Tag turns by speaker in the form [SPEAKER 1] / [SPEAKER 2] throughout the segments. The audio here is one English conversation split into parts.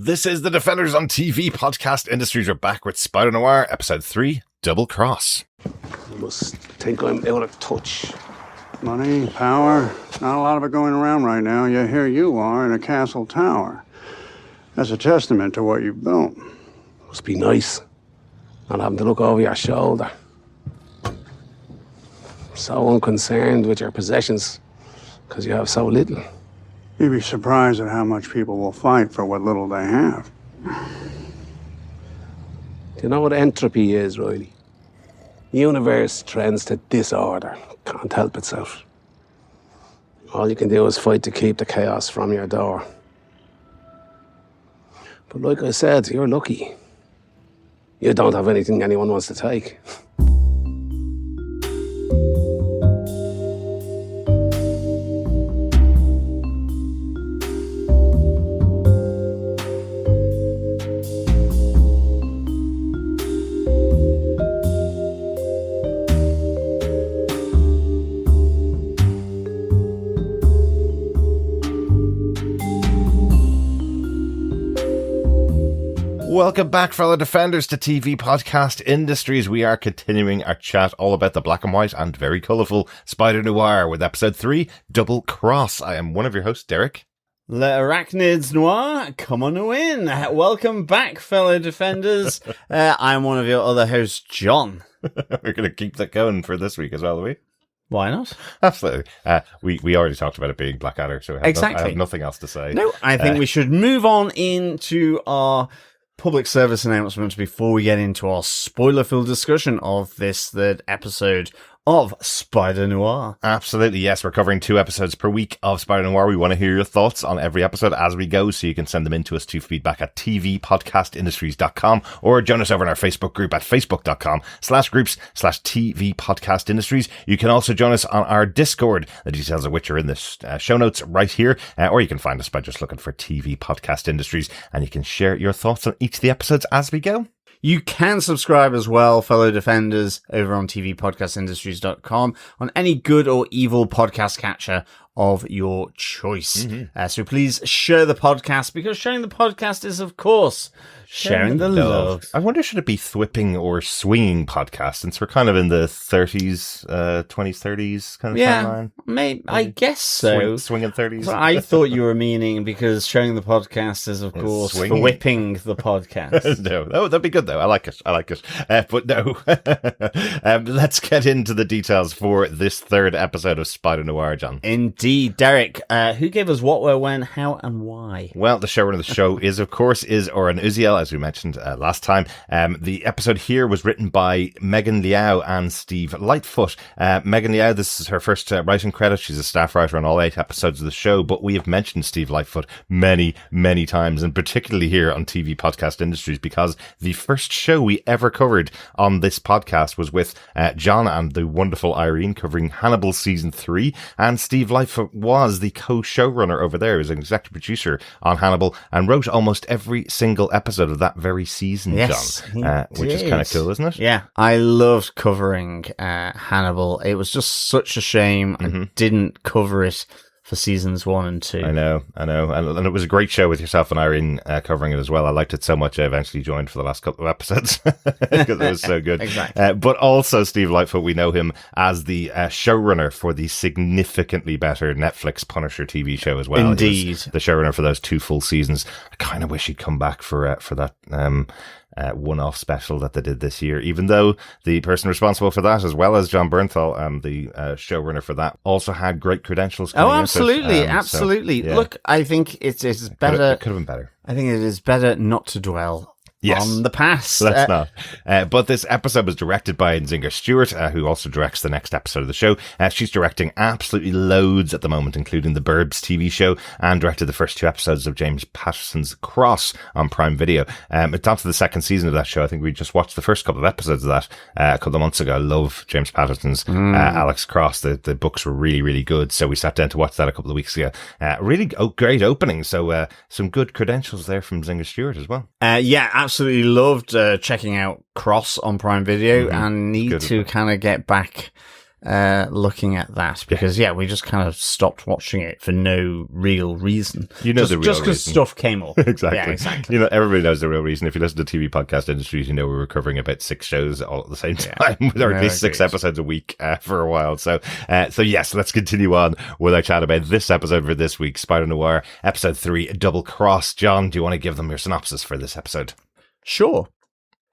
[SPEAKER 1] This is the Defenders on TV podcast industries. We're back with Spider-Noir, episode 3, Double Cross.
[SPEAKER 2] You must think I'm out of touch.
[SPEAKER 3] Money, power, not a lot of it going around right now, yet here you are in a castle tower. That's a testament to what you've built.
[SPEAKER 2] Must be nice, not having to look over your shoulder. So unconcerned with your possessions, because you have so little.
[SPEAKER 3] You'd be surprised at how much people will fight for what little they have.
[SPEAKER 2] Do you know what entropy is, Reilly? The universe trends to disorder. Can't help itself. All you can do is fight to keep the chaos from your door. But like I said, you're lucky. You don't have anything anyone wants to take.
[SPEAKER 1] Welcome back, fellow Defenders, to TV Podcast Industries. We are continuing our chat all about the black and white and very colourful Spider-Noir with episode 3, Double Cross. I am one of your hosts, Derek.
[SPEAKER 4] Le Arachnids Noir, come on in. Welcome back, fellow Defenders. I'm one of your other hosts, John.
[SPEAKER 1] We're going to keep that going for this week as well, are we?
[SPEAKER 4] Why not?
[SPEAKER 1] Absolutely. We already talked about it being Blackadder, so I have nothing else to say.
[SPEAKER 4] No, I think we should move on into our public service announcements before we get into our spoiler-filled discussion of this third episode of Spider-Noir.
[SPEAKER 1] Absolutely, yes. We're covering 2 episodes per week of Spider-Noir. We want to hear your thoughts on every episode as we go, so you can send them in to us to feedback at tvpodcastindustries.com or join us over in our Facebook group at facebook.com/groups/tvpodcastindustries. You can also join us on our Discord, the details of which are in the show notes right here, or you can find us by just looking for TV Podcast Industries, and you can share your thoughts on each of the episodes as we go.
[SPEAKER 4] You can subscribe as well, fellow Defenders, over on tvpodcastindustries.com on any good or evil podcast catcher of your choice. Mm-hmm. So please share the podcast, because sharing the podcast is, of course, sharing the love.
[SPEAKER 1] I wonder, should it be thwipping or swinging podcast, since we're kind of in the 30s, 20s, 30s kind of timeline?
[SPEAKER 4] Maybe, I guess so.
[SPEAKER 1] Swinging 30s.
[SPEAKER 4] Well, I thought you were meaning because sharing the podcast is, of course, whipping the podcast.
[SPEAKER 1] No, that'd be good, though. I like it. But no. Let's get into the details for this third episode of Spider-Noir, John.
[SPEAKER 4] Indeed. Derek, who gave us what, where, when, how, and why?
[SPEAKER 1] Well, the showrunner of the show is Oren Uziel, as we mentioned last time. The episode here was written by Megan Liao and Steve Lightfoot. Megan Liao, this is her first writing credit. She's a staff writer on all 8 episodes of the show, but we have mentioned Steve Lightfoot many, many times, and particularly here on TV Podcast Industries, because the first show we ever covered on this podcast was with John and the wonderful Irene, covering Hannibal season 3, and Steve Lightfoot was the co-showrunner over there, as an executive producer on Hannibal, and wrote almost every single episode of that very season,
[SPEAKER 4] yes,
[SPEAKER 1] John, which is kind of cool, isn't it?
[SPEAKER 4] Yeah, I loved covering Hannibal. It was just such a shame I didn't cover it for seasons 1 and 2.
[SPEAKER 1] I know. And it was a great show with yourself and Irene covering it as well. I liked it so much I eventually joined for the last couple of episodes because it was so good.
[SPEAKER 4] Exactly.
[SPEAKER 1] But also Steve Lightfoot, we know him as the showrunner for the significantly better Netflix Punisher TV show as well.
[SPEAKER 4] Indeed.
[SPEAKER 1] The showrunner for those 2 full seasons. I kind of wish he'd come back for that one-off special that they did this year, even though the person responsible for that, as well as John Bernthal, the showrunner for that, also had great credentials.
[SPEAKER 4] Oh, absolutely. So, yeah. Look, I think it's better.
[SPEAKER 1] It could have been better.
[SPEAKER 4] I think it is better not to dwell on the past.
[SPEAKER 1] Let's not. But this episode was directed by Nzingha Stewart, who also directs the next episode of the show. She's directing absolutely loads at the moment, including the Burbs TV show, and directed the first 2 episodes of James Patterson's Cross on Prime Video. It's on to the 2nd season of that show. I think we just watched the first couple of episodes of that a couple of months ago. I love James Patterson's Alex Cross. The books were really, really good, so we sat down to watch that a couple of weeks ago. Really great opening, so some good credentials there from Nzingha Stewart as well.
[SPEAKER 4] Yeah, absolutely loved checking out Cross on Prime Video, and need to kind of get back looking at that because we just kind of stopped watching it for no real reason.
[SPEAKER 1] The real
[SPEAKER 4] just because
[SPEAKER 1] reason.
[SPEAKER 4] stuff came up.
[SPEAKER 1] Exactly.
[SPEAKER 4] Yeah, exactly.
[SPEAKER 1] Everybody knows the real reason. If you listen to TV podcast industries, we were covering about 6 shows all at the same time, or at least 6 episodes a week for a while. So yes, let's continue on with our chat about this episode for this week, Spider-Noir, episode 3, Double Cross. John, do you want to give them your synopsis for this episode?
[SPEAKER 4] Sure.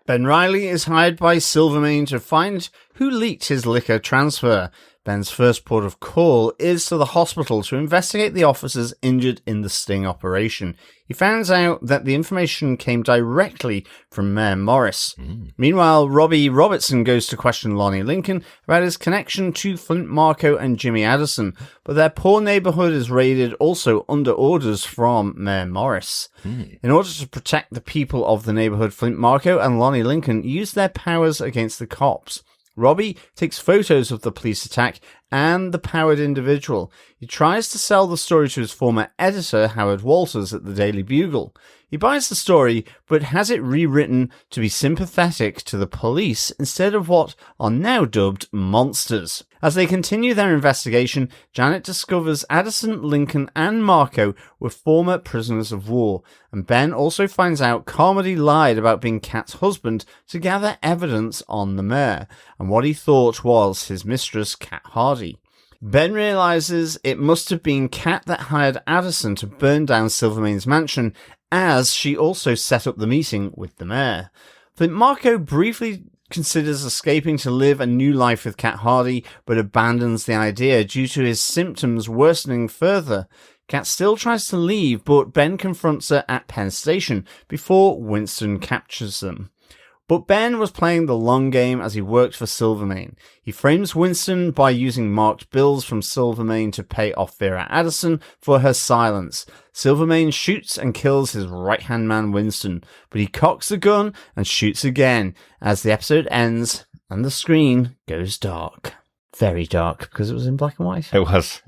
[SPEAKER 4] Ben Reilly is hired by Silvermane to find who leaked his liquor transfer. Ben's first port of call is to the hospital to investigate the officers injured in the sting operation. He finds out that the information came directly from Mayor Morris. Meanwhile, Robbie Robertson goes to question Lonnie Lincoln about his connection to Flint, Marko and Jimmy Addison, but their poor neighborhood is raided also under orders from Mayor Morris. In order to protect the people of the neighborhood, Flint, Marko and Lonnie Lincoln use their powers against the cops. Robbie takes photos of the police attack and the powered individual. He tries to sell the story to his former editor, Howard Walters, at the Daily Bugle. He buys the story, but has it rewritten to be sympathetic to the police instead of what are now dubbed monsters. As they continue their investigation, Janet discovers Addison, Lincoln, and Marko were former prisoners of war, and Ben also finds out Carmody lied about being Kat's husband to gather evidence on the mayor, and what he thought was his mistress, Kat Hardy. Ben realizes it must have been Kat that hired Addison to burn down Silvermane's mansion, as she also set up the meeting with the mayor. Flint Marko briefly considers escaping to live a new life with Kat Hardy, but abandons the idea due to his symptoms worsening further. Kat still tries to leave, but Ben confronts her at Penn Station before Winston captures them. But Ben was playing the long game as he worked for Silvermane. He frames Winston by using marked bills from Silvermane to pay off Vera Addison for her silence. Silvermane shoots and kills his right-hand man Winston, but he cocks the gun and shoots again as the episode ends and the screen goes dark. Very dark, because it was in black and white.
[SPEAKER 1] It was.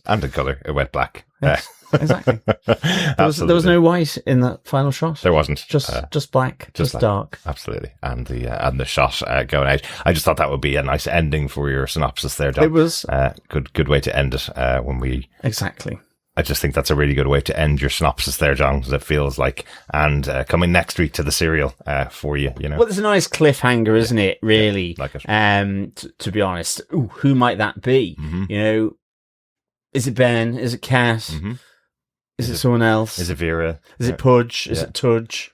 [SPEAKER 1] And in colour. It went black.
[SPEAKER 4] Yes, exactly. There was no white in that final shot.
[SPEAKER 1] There wasn't.
[SPEAKER 4] Just black, just dark.
[SPEAKER 1] Absolutely. And the shot going out. I just thought that would be a nice ending for your synopsis there, John.
[SPEAKER 4] It was.
[SPEAKER 1] Good way to end it when we...
[SPEAKER 4] Exactly.
[SPEAKER 1] I just think that's a really good way to end your synopsis there, John, because it feels like, and coming next week to the serial for you,
[SPEAKER 4] Well, it's a nice cliffhanger, isn't it, really?
[SPEAKER 1] Yeah, like it.
[SPEAKER 4] To be honest. Ooh, who might that be? Mm-hmm. Is it Ben? Is it Kat? Mm-hmm. Is it someone else?
[SPEAKER 1] Is it Vera?
[SPEAKER 4] Is it Pudge? Is it Tudge?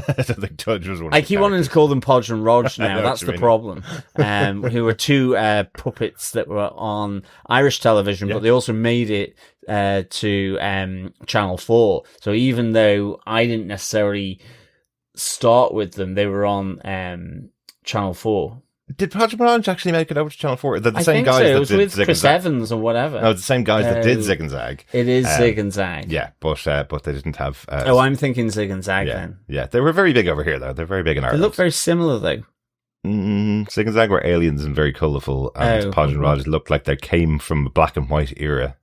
[SPEAKER 1] I don't think Tudge was one of
[SPEAKER 4] I keep wanting to call them Podge and Rodge now. That's the problem. Who were two puppets that were on Irish television, but they also made it to Channel 4. So even though I didn't necessarily start with them, they were on Channel 4.
[SPEAKER 1] Did Podge and Rodge actually make it over to Channel 4? They're the same guys
[SPEAKER 4] so.
[SPEAKER 1] that
[SPEAKER 4] It was
[SPEAKER 1] did
[SPEAKER 4] with
[SPEAKER 1] Zig
[SPEAKER 4] Chris
[SPEAKER 1] and Zag.
[SPEAKER 4] Evans or whatever.
[SPEAKER 1] No, it's the same guys that did Zig and Zag.
[SPEAKER 4] It is Zig and Zag.
[SPEAKER 1] Yeah, but they didn't have...
[SPEAKER 4] I'm thinking Zig and Zag then.
[SPEAKER 1] Yeah, they were very big over here, though. They're very big in Ireland.
[SPEAKER 4] They look very similar, though.
[SPEAKER 1] Zig and Zag were aliens and very colourful, and Podge and Rodge looked like they came from a black and white era.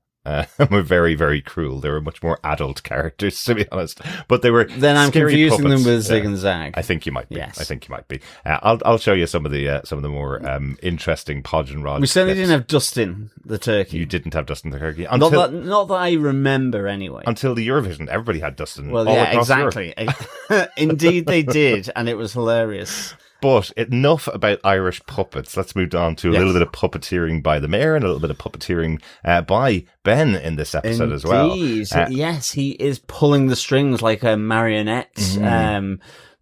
[SPEAKER 1] Were very, very cruel. They were much more adult characters, to be honest. But they were.
[SPEAKER 4] Then I'm confusing
[SPEAKER 1] puppets.
[SPEAKER 4] them with Zig and Zag.
[SPEAKER 1] I think you might be.
[SPEAKER 4] Yes.
[SPEAKER 1] I think you might be. I'll show you some of the more interesting Podge and Rodge.
[SPEAKER 4] We certainly didn't have Dustin the turkey.
[SPEAKER 1] You didn't have Dustin the turkey.
[SPEAKER 4] Not that I remember anyway.
[SPEAKER 1] Until the Eurovision, everybody had Dustin.
[SPEAKER 4] Well,
[SPEAKER 1] all
[SPEAKER 4] yeah,
[SPEAKER 1] across
[SPEAKER 4] exactly. Indeed, they did, and it was hilarious.
[SPEAKER 1] But enough about Irish puppets. Let's move on to a little bit of puppeteering by the mayor and a little bit of puppeteering by Ben in this episode as well.
[SPEAKER 4] Yes, he is pulling the strings like a marionette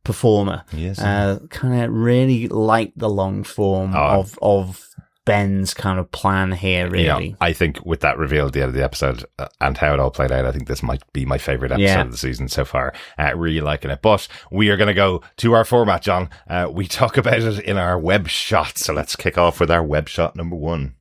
[SPEAKER 4] performer.
[SPEAKER 1] Yes.
[SPEAKER 4] Kind of really like the long form of Ben's kind of plan here, really.
[SPEAKER 1] Yeah, I think with that reveal at the end of the episode and how it all played out, I think this might be my favourite episode of the season so far. Really liking it. But we are going to go to our format, John. We talk about it in our web shot. So let's kick off with our web shot number 1.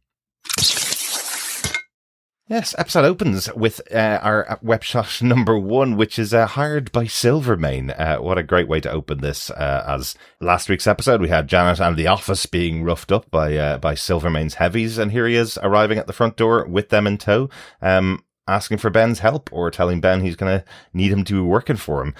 [SPEAKER 1] Yes, episode opens with our web shot number 1, which is hired by Silvermane. What a great way to open this. As last week's episode, we had Janet and the office being roughed up by Silvermane's heavies, and here he is arriving at the front door with them in tow. asking for Ben's help or telling Ben he's going to need him to be working for him,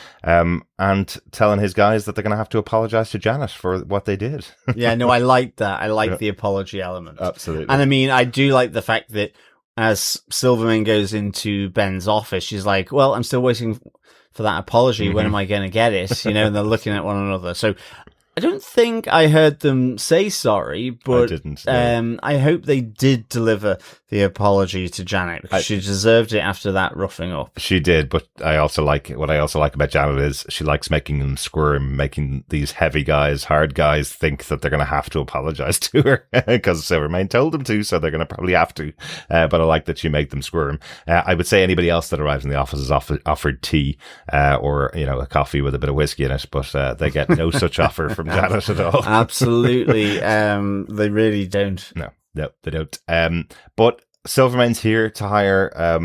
[SPEAKER 1] and telling his guys that they're going to have to apologize to Janet for what they did.
[SPEAKER 4] Yeah, no, I like that. I like the apology element.
[SPEAKER 1] Absolutely.
[SPEAKER 4] And I mean, I do like the fact that as Silvermane goes into Ben's office, she's like, well, I'm still waiting for that apology. When am I going to get it? And they're looking at one another. So I don't think I heard them say sorry, but
[SPEAKER 1] I didn't, no.
[SPEAKER 4] I hope they did deliver the apology to Janet, because she deserved it after that roughing up.
[SPEAKER 1] She did, but what I also like about Janet is she likes making them squirm, making these heavy guys, hard guys, think that they're going to have to apologize to her because Silvermane told them to, so they're going to probably have to. But I like that she made them squirm. I would say anybody else that arrives in the office is offered tea or a coffee with a bit of whiskey in it, but they get no such offer from Janet at all.
[SPEAKER 4] Absolutely. They really don't.
[SPEAKER 1] No, they don't. But Silvermane's here to hire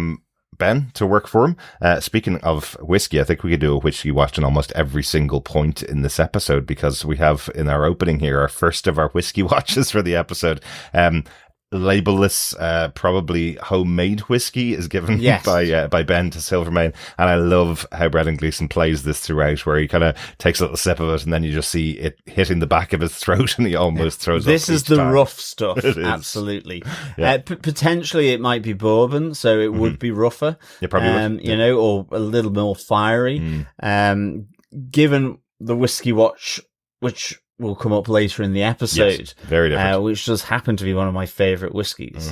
[SPEAKER 1] Ben to work for him. Speaking of whiskey, I think we could do a whiskey watch in almost every single point in this episode, because we have in our opening here our first of our whiskey watches for the episode. Labelless, probably homemade whiskey is given by Ben to Silvermane, and I love how Brendan Gleeson plays this throughout, where he kind of takes a little sip of it, and then you just see it hitting the back of his throat, and he almost throws up.
[SPEAKER 4] This is the
[SPEAKER 1] time.
[SPEAKER 4] rough stuff,
[SPEAKER 1] It is.
[SPEAKER 4] absolutely. Potentially, it might be bourbon, so it would be rougher.
[SPEAKER 1] It probably would.
[SPEAKER 4] Or a little more fiery. Given the whiskey watch, which will come up later in the episode.
[SPEAKER 1] Yes, very different.
[SPEAKER 4] Which does happen to be one of my favourite whiskies.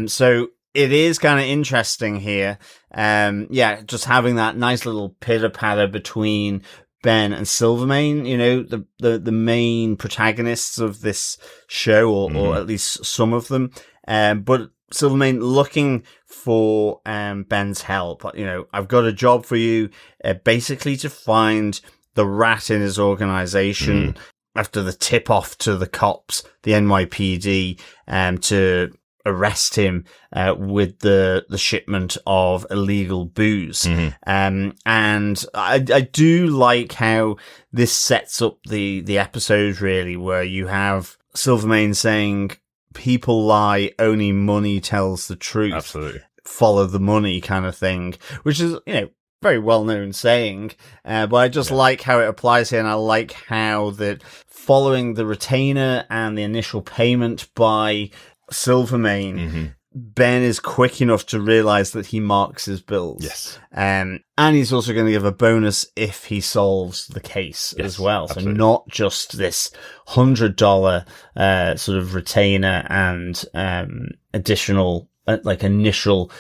[SPEAKER 4] So it is kind of interesting here. Just having that nice little pitter-patter between Ben and Silvermane, the main protagonists of this show, or at least some of them. But Silvermane looking for Ben's help. I've got a job for you, basically to find the rat in his organization. After the tip off to the cops, the NYPD, to arrest him with the shipment of illegal booze. And I do like how this sets up the episode, really, where you have Silvermane saying, people lie, only money tells the truth.
[SPEAKER 1] Absolutely.
[SPEAKER 4] Follow the money kind of thing, which is, very well-known saying, but I just like how it applies here, and I like how that following the retainer and the initial payment by Silvermane, Ben is quick enough to realize that he marks his bills.
[SPEAKER 1] Yes.
[SPEAKER 4] And he's also going to give a bonus if he solves the case as well.
[SPEAKER 1] Absolutely.
[SPEAKER 4] So not just this $100 sort of retainer and additional, initial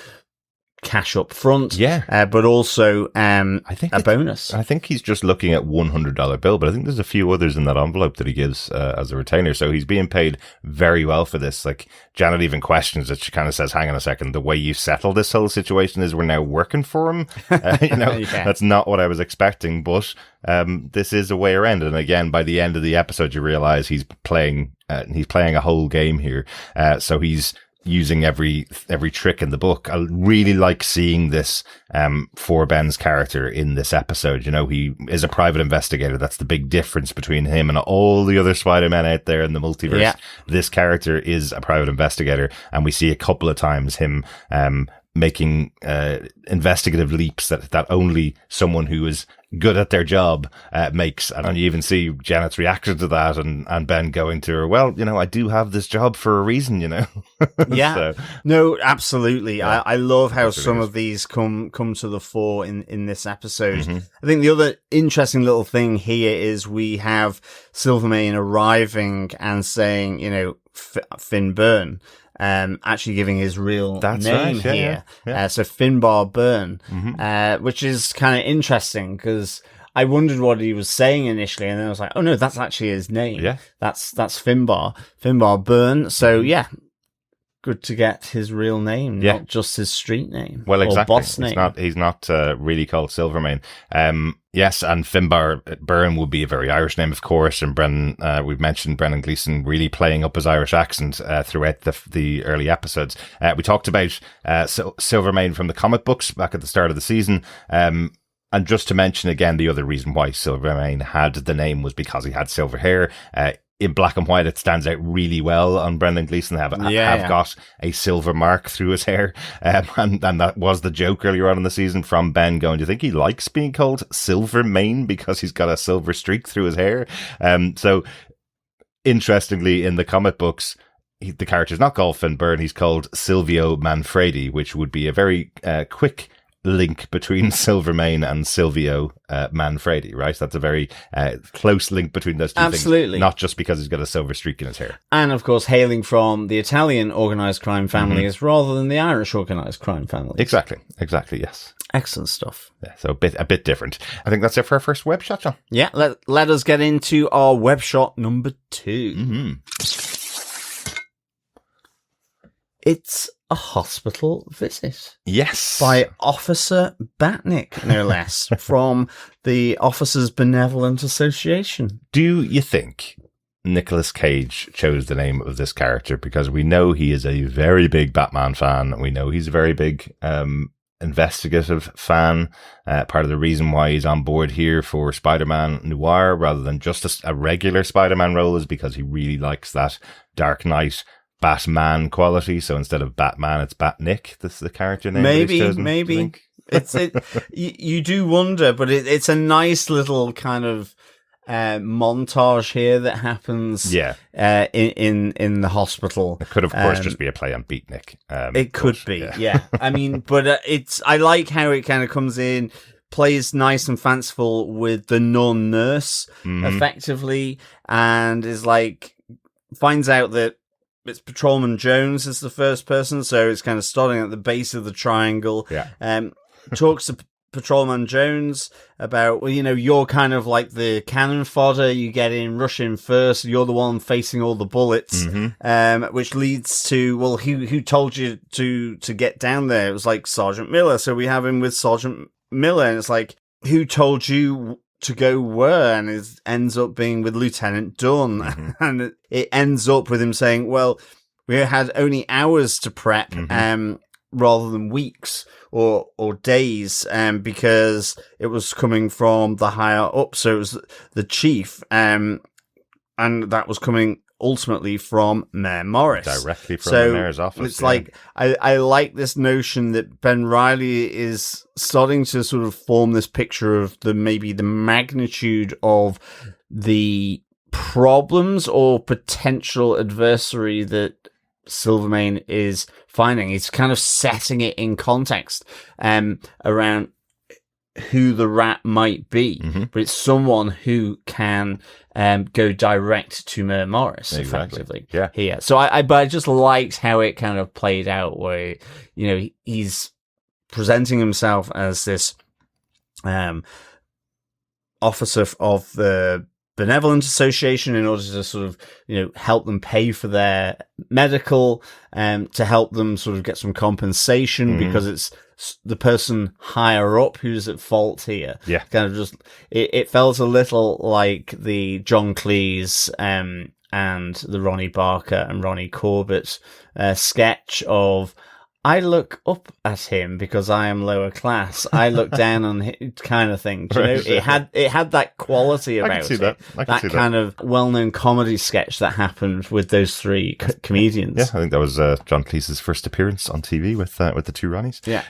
[SPEAKER 4] cash up front, but also I think a bonus.
[SPEAKER 1] I think he's just looking at $100 bill, but I think there's a few others in that envelope that he gives as a retainer. So he's being paid very well for this. Like, Janet even questions it. She kind of says, "Hang on a second, the way you settle this whole situation is we're now working for him." That's not what I was expecting, but this is a way around it. And again, by the end of the episode, you realize he's playing a whole game here. So he's using every trick in the book. I really like seeing this for Ben's character in this episode. He is a private investigator. That's the big difference between him and all the other Spider-Men out there in the multiverse. Yeah. This character is a private investigator, and we see a couple of times him making investigative leaps that only someone who is good at their job makes. And you even see Janet's reaction to that, and Ben going to her, "Well, I do have this job for a reason,
[SPEAKER 4] Yeah.
[SPEAKER 1] So,
[SPEAKER 4] no, absolutely. Yeah. I love how
[SPEAKER 1] That's
[SPEAKER 4] some of these come to the fore in this episode. I think the other interesting little thing here is we have Silvermane arriving and saying, Finn Byrne, actually giving his real name here. Yeah. So Finbar Byrne, which is kind of interesting, because I wondered what he was saying initially, and then I was like, oh no, that's actually his name. Yeah. That's Finbar Byrne. So good to get his real name, not just his street name.
[SPEAKER 1] Well, exactly.
[SPEAKER 4] Or boss name.
[SPEAKER 1] He's not really called Silvermane. Yes, and Finbar Byrne would be a very Irish name, of course. And we've mentioned Brendan Gleeson really playing up his Irish accent throughout the early episodes. We talked about Silvermane from the comic books back at the start of the season. And just to mention again, the other reason why Silvermane had the name was because he had silver hair. in black and white, it stands out really well on Brendan Gleeson. Have got a silver mark through his hair. And that was the joke earlier on in the season from Ben going, do you think he likes being called Silvermane because he's got a silver streak through his hair? So interestingly, in the comic books, the character's not called Finn Byrne, he's called Silvio Manfredi, which would be a very quick link between Silvermane and Silvio Manfredi, right? That's a very close link between those two
[SPEAKER 4] Absolutely.
[SPEAKER 1] things. Not just because he's got a silver streak in his hair.
[SPEAKER 4] And of course, hailing from the Italian organised crime families rather than the Irish organised crime families.
[SPEAKER 1] Exactly, yes.
[SPEAKER 4] Excellent stuff.
[SPEAKER 1] Yeah, so a bit different. I think that's it for our first web shot, John.
[SPEAKER 4] Yeah, let us get into our web shot number 2.
[SPEAKER 1] Mm-hmm.
[SPEAKER 4] It's a hospital visit.
[SPEAKER 1] Yes.
[SPEAKER 4] By Officer Batnick, no less, from the Officers Benevolent Association.
[SPEAKER 1] Do you think Nicolas Cage chose the name of this character because we know he is a very big Batman fan, and we know he's a very big investigative fan. Part of the reason why he's on board here for Spider-Man Noir rather than just a regular Spider-Man role is because he really likes that Dark Knight Batman quality. So instead of Batman, it's Batnick. This is the character name.
[SPEAKER 4] Maybe. You do wonder, but it's a nice little kind of montage here that happens.
[SPEAKER 1] Yeah.
[SPEAKER 4] In the hospital.
[SPEAKER 1] It could, of course, just be a play on Beatnik.
[SPEAKER 4] It could be. Yeah. I mean, but I like how it kind of comes in, plays nice and fanciful with the non-nurse effectively, and is like finds out that it's Patrolman Jones is the first person, so it's kind of starting at the base of the triangle.
[SPEAKER 1] Yeah.
[SPEAKER 4] Talks to Patrolman Jones about, well, you're kind of like the cannon fodder. You get in, rush in first. You're the one facing all the bullets, which leads to, well, who told you to get down there? It was like Sergeant Miller. So we have him with Sergeant Miller, and it's like, who told you to go where? And it ends up being with Lieutenant Dunn. And it ends up with him saying, well, we had only hours to prep, rather than weeks or days, because it was coming from the higher up. So it was the chief, and that was coming ultimately from Mayor Morris.
[SPEAKER 1] Directly from the mayor's office.
[SPEAKER 4] It's like, I like this notion that Ben Reilly is starting to sort of form this picture of maybe the magnitude of the problems or potential adversary that Silvermane is finding. He's kind of setting it in context around who the rat might be, but it's someone who can go direct to Mayor Morris effectively.
[SPEAKER 1] Yeah.
[SPEAKER 4] Here. So but I just liked how it kind of played out, where he's presenting himself as this officer of the Benevolent Association in order to sort of, help them pay for their medical, to help them sort of get some compensation because it's the person higher up who's at fault here.
[SPEAKER 1] Yeah.
[SPEAKER 4] Kind of just, it felt a little like the John Cleese, and the Ronnie Barker and Ronnie Corbett, sketch of, I look up at him because I am lower class. I look down on him, kind of thing. Do you know? It had that quality about it.
[SPEAKER 1] I can see that.
[SPEAKER 4] Kind of well-known comedy sketch that happened with those three comedians.
[SPEAKER 1] Yeah, I think that was John Cleese's first appearance on TV with the two Ronnies.
[SPEAKER 4] Yeah.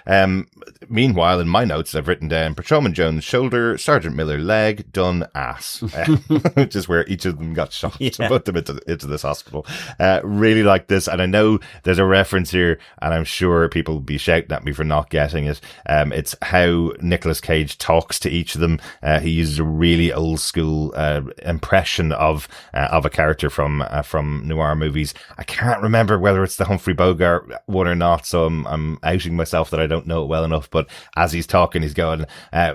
[SPEAKER 1] Meanwhile, in my notes, I've written down Patrolman Jones shoulder, Sergeant Miller leg, Dunn ass, which is where each of them got shot to put them into this hospital. Really like this, and I know there's a reference here, and I'm sure people will be shouting at me for not getting it. It's how Nicolas Cage talks to each of them. He uses a really old school impression of a character from noir movies. I can't remember whether it's the Humphrey Bogart one or not, so I'm outing myself that I don't know it well enough. But as he's talking, he's going,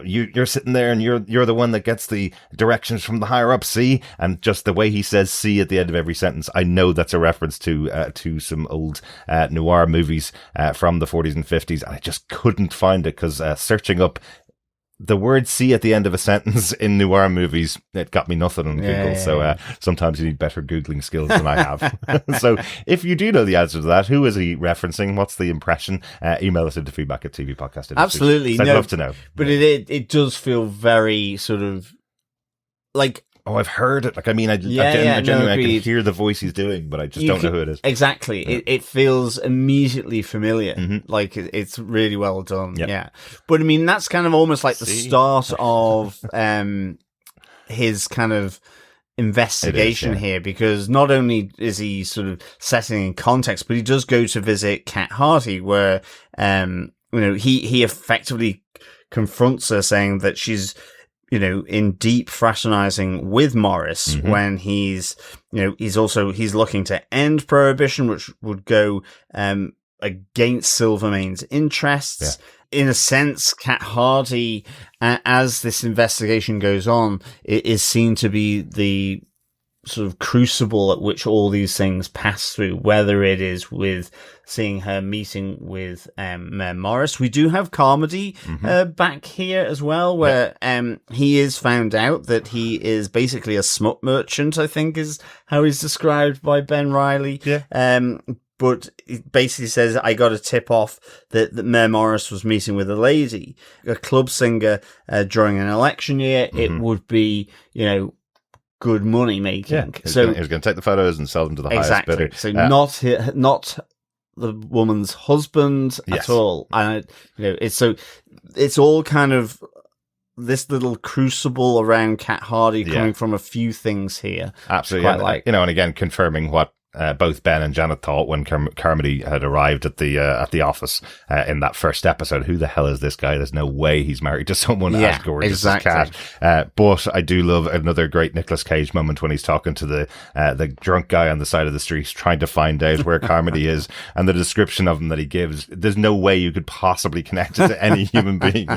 [SPEAKER 1] "You're sitting there, and you're the one that gets the directions from the higher up. See?" And just the way he says "see" at the end of every sentence, I know that's a reference to some old noir movies from the 40s and 50s, and I just couldn't find it because searching up the word "see" at the end of a sentence in noir movies, it got me nothing on Google. So sometimes you need better Googling skills than I have. So if you do know the answer to that, who is he referencing? What's the impression? Email us into feedback@tvpodcast.
[SPEAKER 4] Absolutely.
[SPEAKER 1] I'd love to know.
[SPEAKER 4] But it does feel very sort of like
[SPEAKER 1] oh, I've heard it. Like, I mean, I
[SPEAKER 4] Yeah,
[SPEAKER 1] genuinely I can
[SPEAKER 4] agreed.
[SPEAKER 1] hear the voice he's doing, but I just don't know who it is.
[SPEAKER 4] Exactly.
[SPEAKER 1] Yeah.
[SPEAKER 4] It feels immediately familiar.
[SPEAKER 1] Mhm.
[SPEAKER 4] Like, it's really well done.
[SPEAKER 1] Yep.
[SPEAKER 4] Yeah. But I mean, that's kind of almost like the start of his kind of investigation here, because not only is he sort of setting in context, but he does go to visit Kat Hardy, where he effectively confronts her, saying that she's in deep fraternizing with Morris, when he's looking to end prohibition, which would go against Silvermane's interests. Yeah. In a sense, Kat Hardy, as this investigation goes on, it is seen to be the sort of crucible at which all these things pass through, whether it is with seeing her meeting with Mayor Morris. We do have Carmody back here as well, where he is found out that he is basically a smut merchant, I think is how he's described by Ben Reilly. Yeah. But it basically says, I got a tip off that Mayor Morris was meeting with a lady, a club singer, during an election year. It would be, good money making.
[SPEAKER 1] Yeah. So he was going to take the photos and sell them to the highest bidder.
[SPEAKER 4] So not the woman's husband at all. And it's all kind of this little crucible around Kat Hardy coming from a few things here.
[SPEAKER 1] Absolutely. And again, confirming what both Ben and Janet thought when Carmody had arrived at the office in that first episode. Who the hell is this guy? There's no way he's married to someone as gorgeous as Kat. But I do love another great Nicolas Cage moment when he's talking to the drunk guy on the side of the street, trying to find out where Carmody is, and the description of him that he gives. There's no way you could possibly connect it to any human being.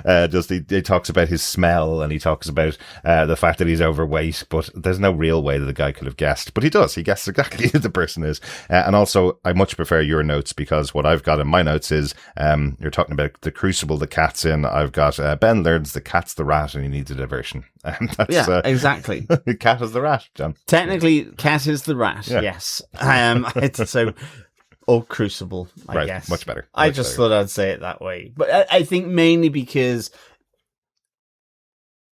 [SPEAKER 1] Just he talks about his smell, and he talks about the fact that he's overweight, but there's no real way that the guy could have guessed. But he does. He guesses exactly who the person is. And also, I much prefer your notes, because what I've got in my notes is you're talking about the crucible the cat's in. I've got Ben learns the cat's the rat and he needs a diversion.
[SPEAKER 4] Exactly.
[SPEAKER 1] Cat is the rat, John.
[SPEAKER 4] Technically, Cat is the rat, yes. Or crucible, I guess.
[SPEAKER 1] Much better.
[SPEAKER 4] I just thought I'd say it that way. But I think mainly because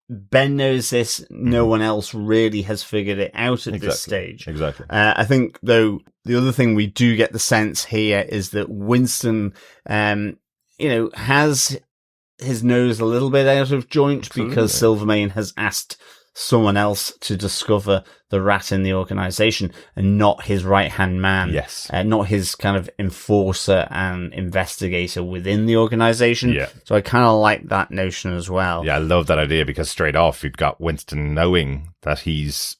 [SPEAKER 4] Ben knows this, no one else really has figured it out at this stage.
[SPEAKER 1] Exactly.
[SPEAKER 4] I think, though, the other thing we do get the sense here is that Winston, has his nose a little bit out of joint. Absolutely. Because Silvermane has asked someone else to discover the rat in the organization, and not his right-hand man.
[SPEAKER 1] Yes.
[SPEAKER 4] Not his kind of enforcer and investigator within the organization. Yeah. So I kind of like that notion as well.
[SPEAKER 1] Yeah, I love that idea, because straight off you've got Winston knowing that he's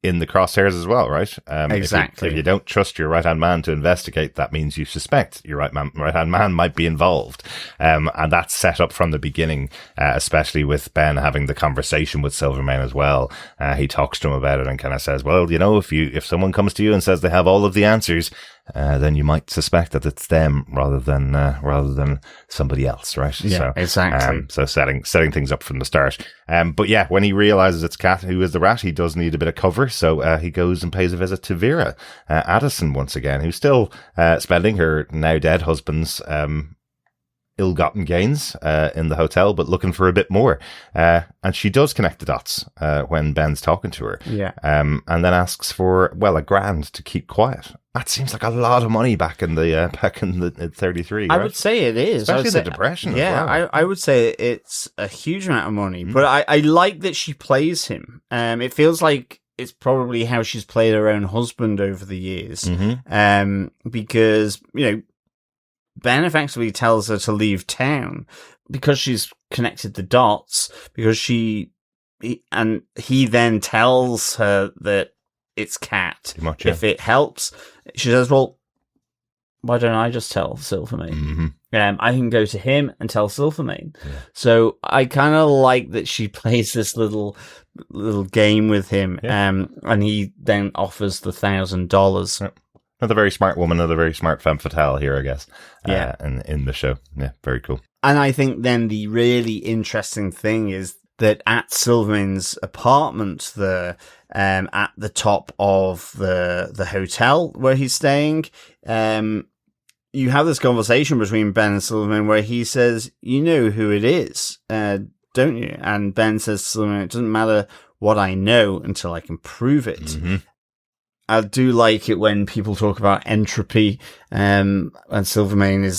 [SPEAKER 1] in the crosshairs as well, right?
[SPEAKER 4] Exactly.
[SPEAKER 1] If you don't trust your right-hand man to investigate, that means you suspect your right-hand man might be involved. And that's set up from the beginning, especially with Ben having the conversation with Silvermane as well. He talks to him about it and kind of says, well, if someone comes to you and says they have all of the answers, then you might suspect that it's them rather than somebody else, right?
[SPEAKER 4] Yeah, so, exactly.
[SPEAKER 1] So setting things up from the start. But yeah, when he realizes it's Kat who is the rat, he does need a bit of cover. So he goes and pays a visit to Vera, Addison once again, who's still spending her now dead husband's ill-gotten gains in the hotel, but looking for a bit more. And she does connect the dots when Ben's talking to her.
[SPEAKER 4] Yeah.
[SPEAKER 1] And then asks for, $1,000 to keep quiet. That seems like a lot of money back in the 33.
[SPEAKER 4] I
[SPEAKER 1] right?
[SPEAKER 4] would say it is,
[SPEAKER 1] especially the Depression.
[SPEAKER 4] Yeah,
[SPEAKER 1] as well.
[SPEAKER 4] I would say it's a huge amount of money. But I like that she plays him. It feels like it's probably how she's played her own husband over the years. Because Ben effectively tells her to leave town because she's connected the dots, because he then tells her that it's Kat.
[SPEAKER 1] Much, yeah.
[SPEAKER 4] If it helps, she says, well, why don't I just tell Silvermane? I can go to him and tell Silvermane. Yeah. So I kind of like that she plays this little game with him, and he then offers the $1,000.
[SPEAKER 1] Yep. Another very smart woman, another very smart femme fatale here, I guess.
[SPEAKER 4] Yeah.
[SPEAKER 1] In the show. Yeah, very cool.
[SPEAKER 4] And I think then the really interesting thing is that at Silvermane's apartment there, at the top of the hotel where he's staying, you have this conversation between Ben and Silvermane where he says, you know who it is, don't you? And Ben says to Silvermane, it doesn't matter what I know until I can prove it.
[SPEAKER 1] Mm-hmm.
[SPEAKER 4] I do like it when people talk about entropy, and Silvermane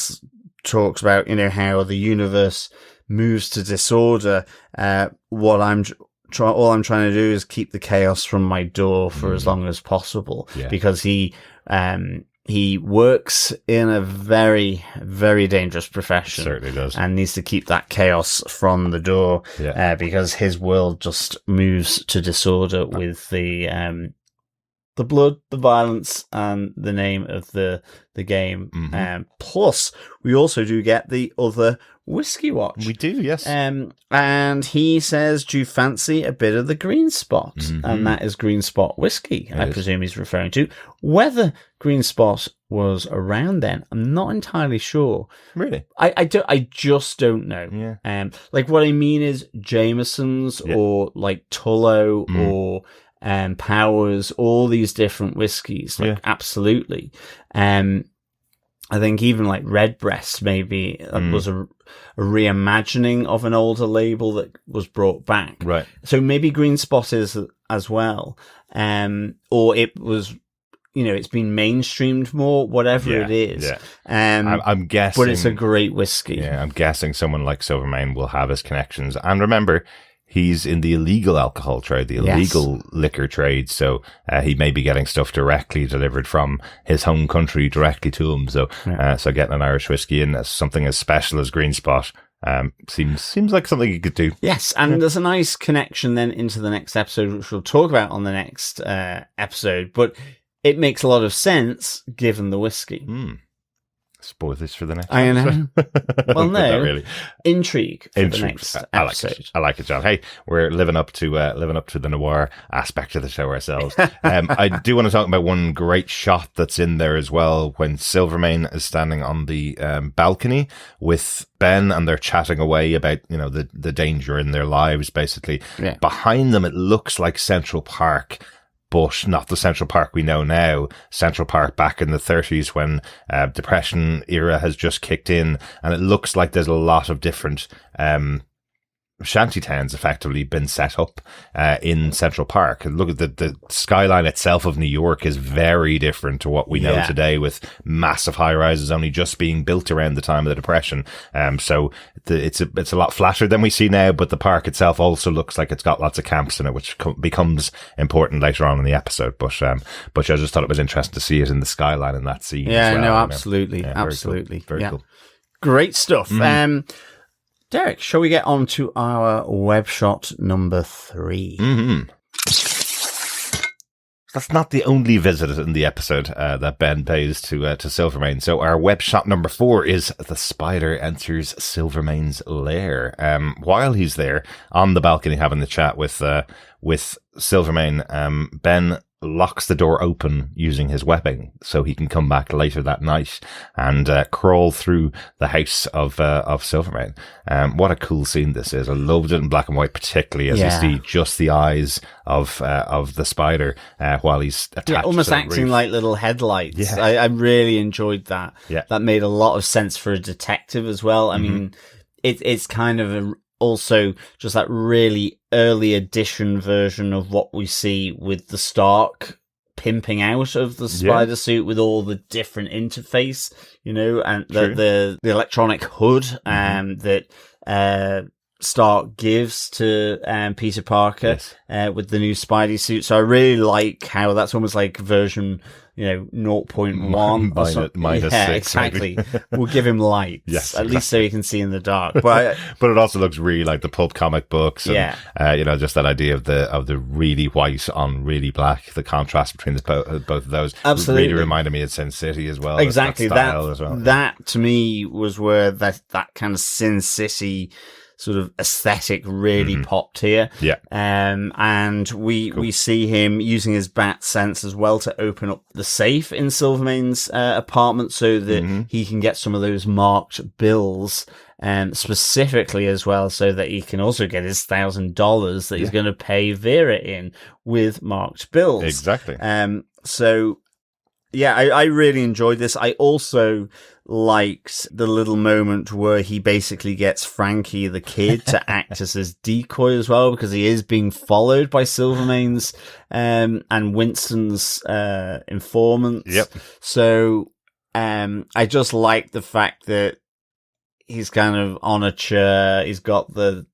[SPEAKER 4] talks about, how the universe moves to disorder. All I'm trying to do is keep the chaos from my door for as long as possible, because he works in a very, very dangerous profession.
[SPEAKER 1] Certainly does.
[SPEAKER 4] And needs to keep that chaos from the door, because his world just moves to disorder with the blood, the violence, and the name of the game.
[SPEAKER 1] Mm-hmm.
[SPEAKER 4] Plus, we also do get the other whiskey watch.
[SPEAKER 1] We do, yes.
[SPEAKER 4] And he says, do you fancy a bit of the green spot?
[SPEAKER 1] Mm-hmm.
[SPEAKER 4] And that is green spot whiskey, I presume he's referring to. Whether green spot was around then, I'm not entirely sure.
[SPEAKER 1] Really?
[SPEAKER 4] I just don't know.
[SPEAKER 1] Yeah.
[SPEAKER 4] Like what I mean is Jameson's or like Tullow or Powers, all these different whiskies, like absolutely. I think even like Redbreast maybe was a reimagining of an older label that was brought back.
[SPEAKER 1] Right.
[SPEAKER 4] So maybe Green Spot is as well. Or it was, it's been mainstreamed more, whatever it is.
[SPEAKER 1] Yeah.
[SPEAKER 4] I'm
[SPEAKER 1] guessing.
[SPEAKER 4] But it's a great whiskey.
[SPEAKER 1] Yeah, I'm guessing someone like Silvermane will have his connections. And remember, he's in the illegal alcohol trade, the illegal liquor trade. So he may be getting stuff directly delivered from his home country directly to him. So so getting an Irish whiskey in as something as special as Green Spot seems like something you could do.
[SPEAKER 4] Yes, and there's a nice connection then into the next episode, which we'll talk about on the next episode. But it makes a lot of sense given the whiskey.
[SPEAKER 1] Spoil this for the next
[SPEAKER 4] I
[SPEAKER 1] episode.
[SPEAKER 4] know. Well, no.
[SPEAKER 1] Not really.
[SPEAKER 4] Intrigue for the next episode.
[SPEAKER 1] I like it, John. Hey, we're living up to the noir aspect of the show ourselves. I do want to talk about one great shot that's in there as well when Silvermane is standing on the balcony with Ben and they're chatting away about, the danger in their lives, basically. Yeah. Behind them, it looks like Central Park, but not the Central Park we know now. Central Park back in the 30s when Depression era has just kicked in, and it looks like there's a lot of different shantytowns effectively been set up in Central Park. And look at the skyline itself of New York is very different to what we know today, with massive high rises only just being built around the time of the Depression. So it's a lot flatter than we see now, but the park itself also looks like it's got lots of camps in it, which becomes important later on in the episode. But I just thought it was interesting to see it in the skyline in that scene.
[SPEAKER 4] Yeah,
[SPEAKER 1] as well,
[SPEAKER 4] no, absolutely,
[SPEAKER 1] absolutely,
[SPEAKER 4] very
[SPEAKER 1] cool.
[SPEAKER 4] Great stuff. Derek, shall we get on to our web shot number 3?
[SPEAKER 1] Mm-hmm. That's not the only visit in the episode that Ben pays to Silvermane. So our web shot number 4 is the spider enters Silvermane's lair. While he's there on the balcony having the chat with Silvermane, Ben locks the door open using his webbing so he can come back later that night and crawl through the house of Silvermane. What a cool scene this is. I loved it in black and white, particularly as you see just the eyes of the spider while he's attached
[SPEAKER 4] almost
[SPEAKER 1] to the
[SPEAKER 4] acting
[SPEAKER 1] roof.
[SPEAKER 4] like little headlights.
[SPEAKER 1] Yeah.
[SPEAKER 4] I really enjoyed that.
[SPEAKER 1] Yeah.
[SPEAKER 4] That made a lot of sense for a detective as well. I mean, it's kind of also just that really early edition version of what we see with the Stark pimping out of the spider suit with all the different interface, and the electronic hood that Stark gives to Peter Parker with the new Spidey suit. So I really like how that's almost like version 0.1
[SPEAKER 1] minus 6,
[SPEAKER 4] exactly. We'll give him lights, at least so he can see in the dark. But
[SPEAKER 1] but it also looks really like the pulp comic books, and just that idea of the really white on really black, the contrast between both of those.
[SPEAKER 4] Absolutely,
[SPEAKER 1] really reminded me of Sin City as well.
[SPEAKER 4] Exactly,
[SPEAKER 1] that
[SPEAKER 4] that to me was where that kind of Sin City sort of aesthetic really popped here.
[SPEAKER 1] Yeah.
[SPEAKER 4] And we see him using his bat sense as well to open up the safe in Silvermane's apartment so that he can get some of those marked bills, specifically as well, so that he can also get his $1,000 that he's going to pay Vera in with marked bills.
[SPEAKER 1] Exactly.
[SPEAKER 4] So I really enjoyed this. I also liked the little moment where he basically gets Frankie the kid to act as his decoy as well, because he is being followed by Silvermane's and Winston's informants.
[SPEAKER 1] Yep.
[SPEAKER 4] So I just like the fact that he's kind of on a chair, he's got the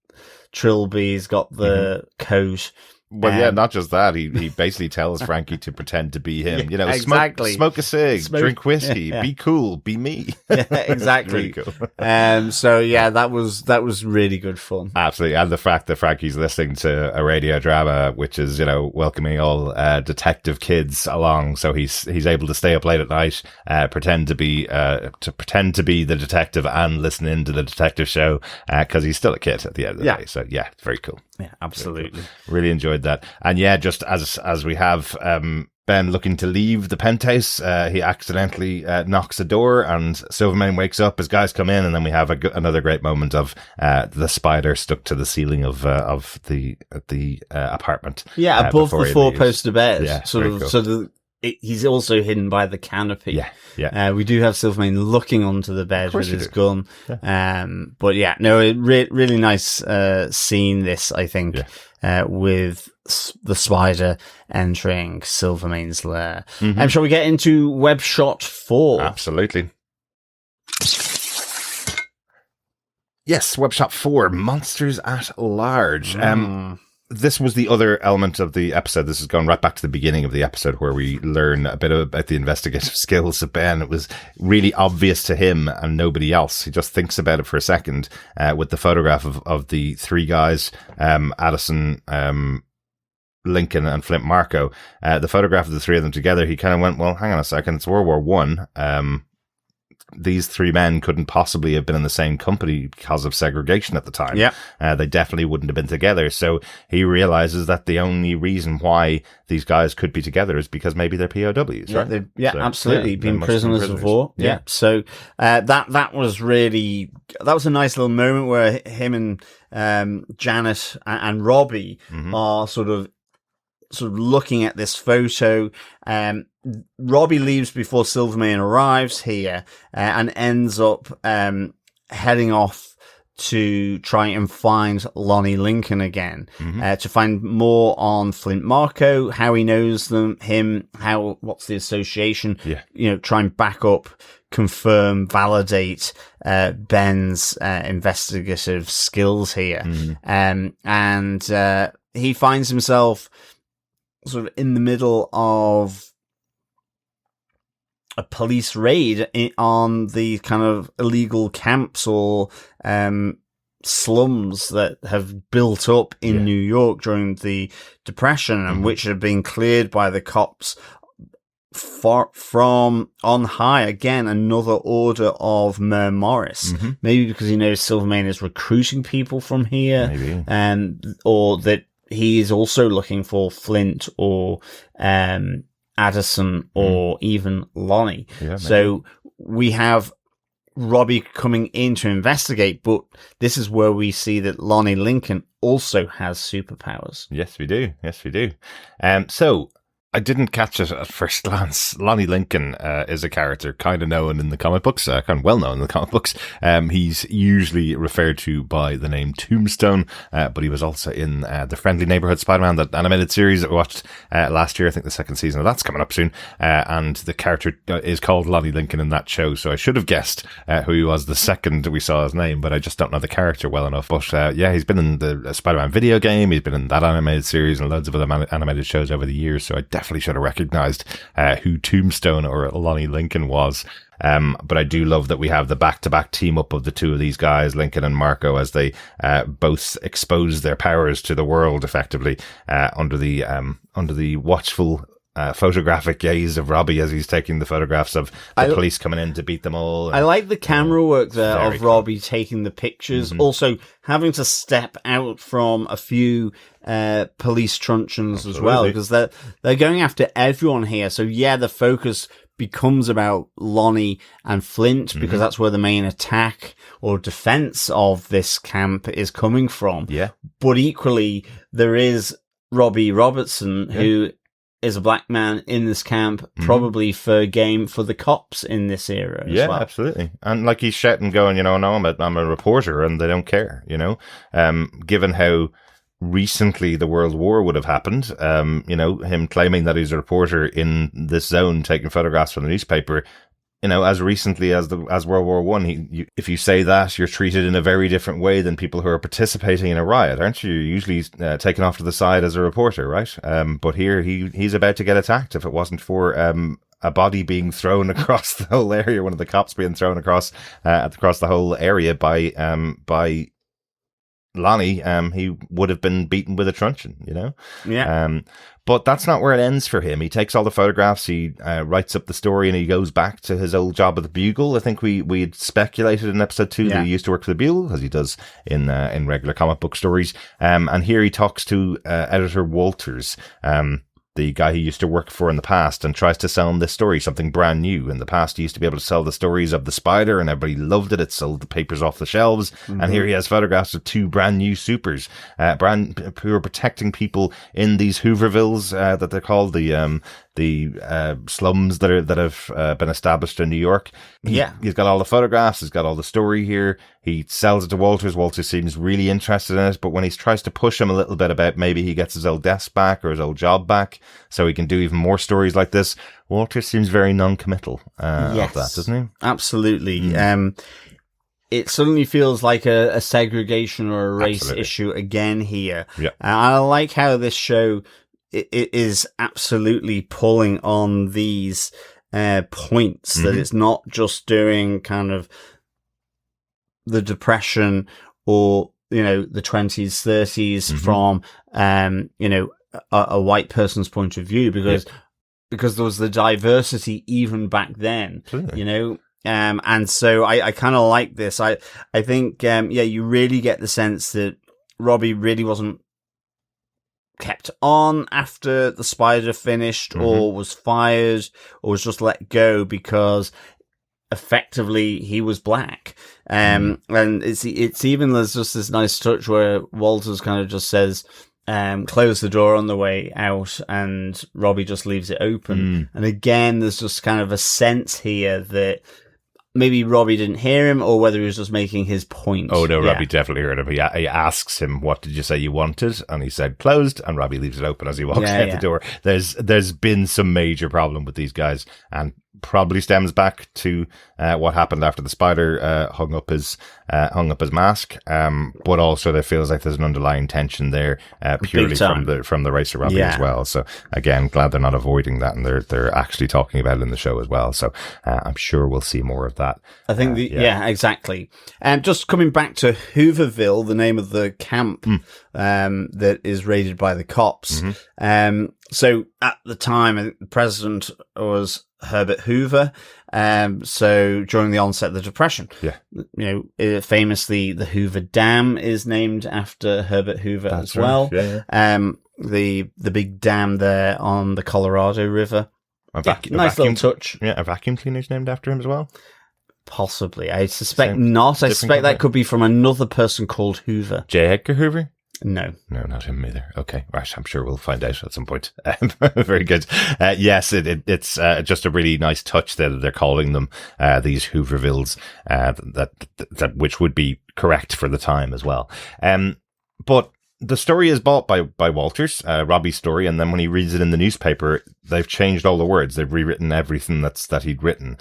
[SPEAKER 4] trilby, he's got the coat.
[SPEAKER 1] Well, yeah, not just that. He basically tells Frankie to pretend to be him. You know,
[SPEAKER 4] exactly.
[SPEAKER 1] smoke a cig, drink whiskey, be cool, be me.
[SPEAKER 4] Yeah, exactly.
[SPEAKER 1] Really cool.
[SPEAKER 4] So yeah, that was really good fun.
[SPEAKER 1] Absolutely, and the fact that Frankie's listening to a radio drama, which is, you know, welcoming all detective kids along, so he's able to stay up late at night, pretend to be the detective and listen into the detective show, because he's still a kid at the end of the day. So yeah, very cool.
[SPEAKER 4] Yeah, absolutely.
[SPEAKER 1] Cool. Really enjoyed that. And yeah, just as we have Ben looking to leave the penthouse, he accidentally knocks the door, and Silvermane wakes up. His guys come in, and then we have another great moment of the spider stuck to the ceiling of the apartment.
[SPEAKER 4] Yeah, above the four-poster bed.
[SPEAKER 1] Yeah,
[SPEAKER 4] sort of. Cool. So he's also hidden by the canopy.
[SPEAKER 1] Yeah.
[SPEAKER 4] We do have Silvermane looking onto the bed with his gun. Yeah. But yeah, no, really nice scene, this, I think, with the spider entering Silvermane's lair. Shall we get into Web Shot 4?
[SPEAKER 1] Absolutely. Yes, Web Shot 4, Monsters at Large. This was the other element of the episode. This is going right back to the beginning of the episode, where we learn a bit about the investigative skills of Ben. It was really obvious to him and nobody else. He just thinks about it for a second, with the photograph of the three guys, Addison, Lincoln and Flint Marko. The photograph of the three of them together, he kind of went, well, hang on a second, it's World War One. These three men couldn't possibly have been in the same company because of segregation at the time.
[SPEAKER 4] Yeah.
[SPEAKER 1] They definitely wouldn't have been together. So he realizes that the only reason why these guys could be together is because maybe they're POWs, right?
[SPEAKER 4] So, absolutely. Being prisoners of war. Yeah. So, that was a nice little moment where him and, Janet and Robbie are sort of looking at this photo. Robbie leaves before Silvermane arrives here, and ends up heading off to try and find Lonnie Lincoln again, to find more on Flint Marko, how he knows him, what's the association, try and back up, confirm, validate Ben's investigative skills here. And he finds himself sort of in the middle of a police raid on the kind of illegal camps or slums that have built up in New York during the Depression, and which have been cleared by the cops from on high. Again, another order of Mayor Morris. Maybe because he knows Silvermane is recruiting people from here, or that he is also looking for Flint or Addison or even Lonnie. So we have Robbie coming in to investigate, but this is where we see that Lonnie Lincoln also has superpowers.
[SPEAKER 1] Yes, we do. So I didn't catch it at first glance. Lonnie Lincoln is a character kind of known in the comic books, kind of well known in the comic books. He's usually referred to by the name Tombstone, but he was also in the Friendly Neighborhood Spider-Man, that animated series that we watched last year. I think the second season of that's coming up soon. And the character is called Lonnie Lincoln in that show, so I should have guessed who he was the second we saw his name, but I just don't know the character well enough. But he's been in the Spider-Man video game, he's been in that animated series and loads of other animated shows over the years, so I definitely should have recognized who Tombstone or Lonnie Lincoln was. But I do love that we have the back-to-back team up of the two of these guys, Lincoln and Marko, as they both expose their powers to the world effectively under the watchful photographic gaze of Robbie as he's taking the photographs of the police coming in to beat them all.
[SPEAKER 4] I like the camera work there of Robbie taking the pictures, also having to step out from a few police truncheons as well, because they're going after everyone here. So yeah, the focus becomes about Lonnie and Flint, because that's where the main attack or defense of this camp is coming from.
[SPEAKER 1] Yeah.
[SPEAKER 4] But equally, there is Robbie Robertson, who is a black man in this camp, probably for game for the cops in this era as well.
[SPEAKER 1] Absolutely. And like he's shouting, going, no, I'm a reporter, and they don't care, given how recently the World War would have happened, him claiming that he's a reporter in this zone, taking photographs from the newspaper, as recently as World War One, if you say that, you're treated in a very different way than people who are participating in a riot, aren't you? You're usually taken off to the side as a reporter, right? But here he's about to get attacked. If it wasn't for a body being thrown across the whole area, one of the cops being thrown across the whole area by Lonnie, he would have been beaten with a truncheon,
[SPEAKER 4] Yeah.
[SPEAKER 1] But that's not where it ends for him. He takes all the photographs, he writes up the story, and he goes back to his old job at the Bugle. I think we'd speculated in episode 2 that he used to work for the Bugle, as he does in regular comic book stories. And here he talks to editor Walters, the guy he used to work for in the past, and tries to sell him this story, something brand new. In the past, he used to be able to sell the stories of the Spider, and everybody loved it. It sold the papers off the shelves. And here he has photographs of 2 brand new supers, who are protecting people in these Hoovervilles, that they're called, the slums that have been established in New York. He's got all the photographs. He's got all the story here. He sells it to Walters. Walters seems really interested in it, but when he tries to push him a little bit about maybe he gets his old desk back or his old job back so he can do even more stories like this, Walters seems very non-committal of that, doesn't he?
[SPEAKER 4] Absolutely. It suddenly feels like a segregation or a race issue again here.
[SPEAKER 1] Yeah.
[SPEAKER 4] I like how this show it is absolutely pulling on these points, that it's not just doing kind of the Depression or, the 20s, 30s from, a white person's point of view, because there was the diversity even back then, and so I kind of like this. I think, you really get the sense that Robbie really wasn't kept on after the Spider finished, or was fired, or was just let go because effectively he was black. And it's even, there's just this nice touch where Walters kind of just says, close the door on the way out, and Robbie just leaves it open. And again, there's just kind of a sense here that maybe Robbie didn't hear him, or whether he was just making his point.
[SPEAKER 1] Oh, no, Robbie definitely heard him. He asks him, what did you say you wanted? And he said closed, and Robbie leaves it open as he walks out the door. There's been some major problem with these guys, and probably stems back to what happened after the Spider hung up his mask, but also there feels like there's an underlying tension there, purely from the race of Robbie as well. So again, glad they're not avoiding that, and they're actually talking about it in the show as well. So I'm sure we'll see more of that.
[SPEAKER 4] I think exactly. And just coming back to Hooverville, the name of the camp that is raided by the cops. So at the time, I think the president was Herbert Hoover. So during the onset of the Depression, famously the Hoover Dam is named after Herbert Hoover as well. The big dam there on the Colorado River. Nice little touch.
[SPEAKER 1] Yeah, a vacuum cleaner's named after him as well.
[SPEAKER 4] Possibly. I suspect not. I suspect that could be from another person called Hoover.
[SPEAKER 1] J. Edgar Hoover?
[SPEAKER 4] No,
[SPEAKER 1] not him either. Okay, right. I'm sure we'll find out at some point. Very good. Yes, it's just a really nice touch that they're calling them these Hoovervilles, that which would be correct for the time as well. But the story is bought by Walters, Robbie's story, and then when he reads it in the newspaper, they've changed all the words. They've rewritten everything that he'd written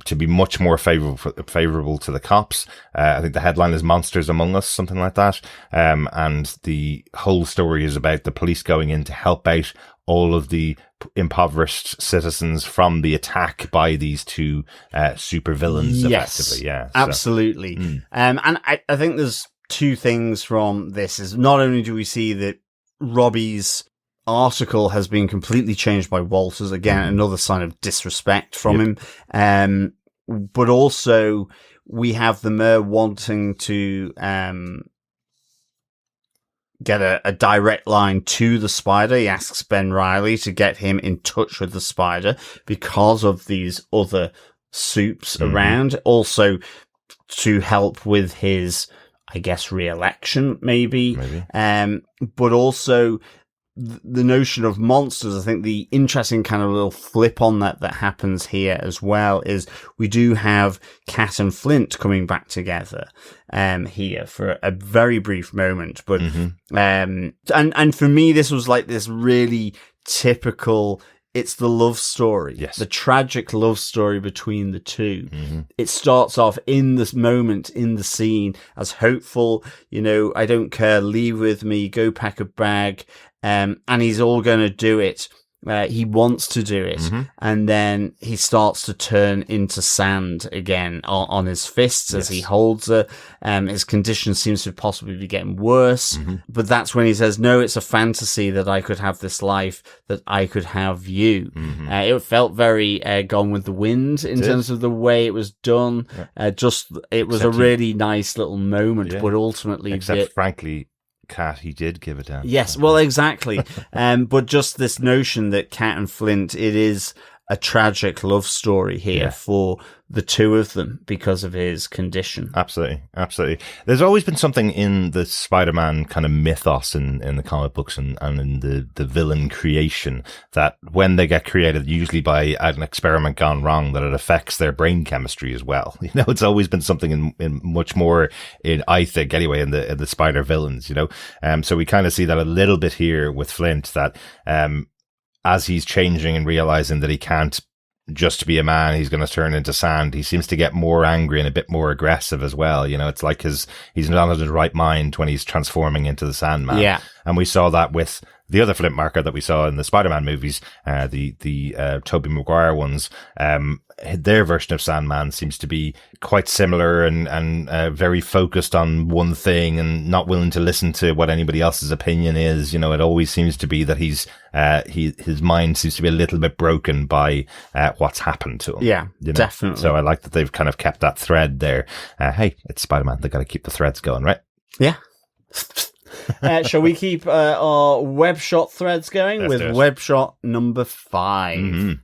[SPEAKER 1] to be much more favorable to the cops. I think the headline is "Monsters Among Us," something like that. And the whole story is about the police going in to help out all of the impoverished citizens from the attack by these 2 supervillains. Effectively, yeah,
[SPEAKER 4] absolutely. And I think there's 2 things from this. Is not only do we see that Robbie's article has been completely changed by Walters, again, another sign of disrespect from him, but also we have the mayor wanting to get a direct line to the Spider. He asks Ben Reilly to get him in touch with the Spider because of these other soups around, also to help with his, I guess, re-election, maybe. But also the notion of monsters, I think the interesting kind of little flip on that happens here as well is we do have Cat and Flint coming back together here for a very brief moment. But and for me, this was like this really typical. It's the love story,
[SPEAKER 1] yes,
[SPEAKER 4] the tragic love story between the two. It starts off in this moment, in the scene, as hopeful, I don't care, leave with me, go pack a bag, and he's all going to do it. He wants to do it, and then he starts to turn into sand again on his fists as he holds her. His condition seems to possibly be getting worse, but that's when he says, no, it's a fantasy that I could have this life, that I could have you. It felt very Gone with the Wind in terms of the way it was done. It was a really nice little moment, but ultimately...
[SPEAKER 1] frankly... Cat, he did give it down.
[SPEAKER 4] Yes, well, exactly. But just this notion that Cat and Flint, it is a tragic love story here for the two of them because of his condition.
[SPEAKER 1] Absolutely. There's always been something in the Spider-Man kind of mythos in the comic books and in the villain creation that when they get created, usually by an experiment gone wrong, that it affects their brain chemistry as well. It's always been something in much more in, I think anyway, in the Spider villains, so we kind of see that a little bit here with Flint, that, as he's changing and realizing that he can't just be a man, he's going to turn into sand. He seems to get more angry and a bit more aggressive as well. It's like he's not in his right mind when he's transforming into the Sandman.
[SPEAKER 4] Yeah.
[SPEAKER 1] And we saw that with the other Flint Marko that we saw in the Spider-Man movies, the Tobey Maguire ones. Their version of Sandman seems to be quite similar and very focused on one thing and not willing to listen to what anybody else's opinion is. It always seems to be that his mind seems to be a little bit broken by what's happened to him.
[SPEAKER 4] Yeah, definitely.
[SPEAKER 1] So I like that they've kind of kept that thread there. Hey, it's Spider-Man. They got to keep the threads going, right?
[SPEAKER 4] Yeah. Shall we keep our web shot threads going with web shot number 5?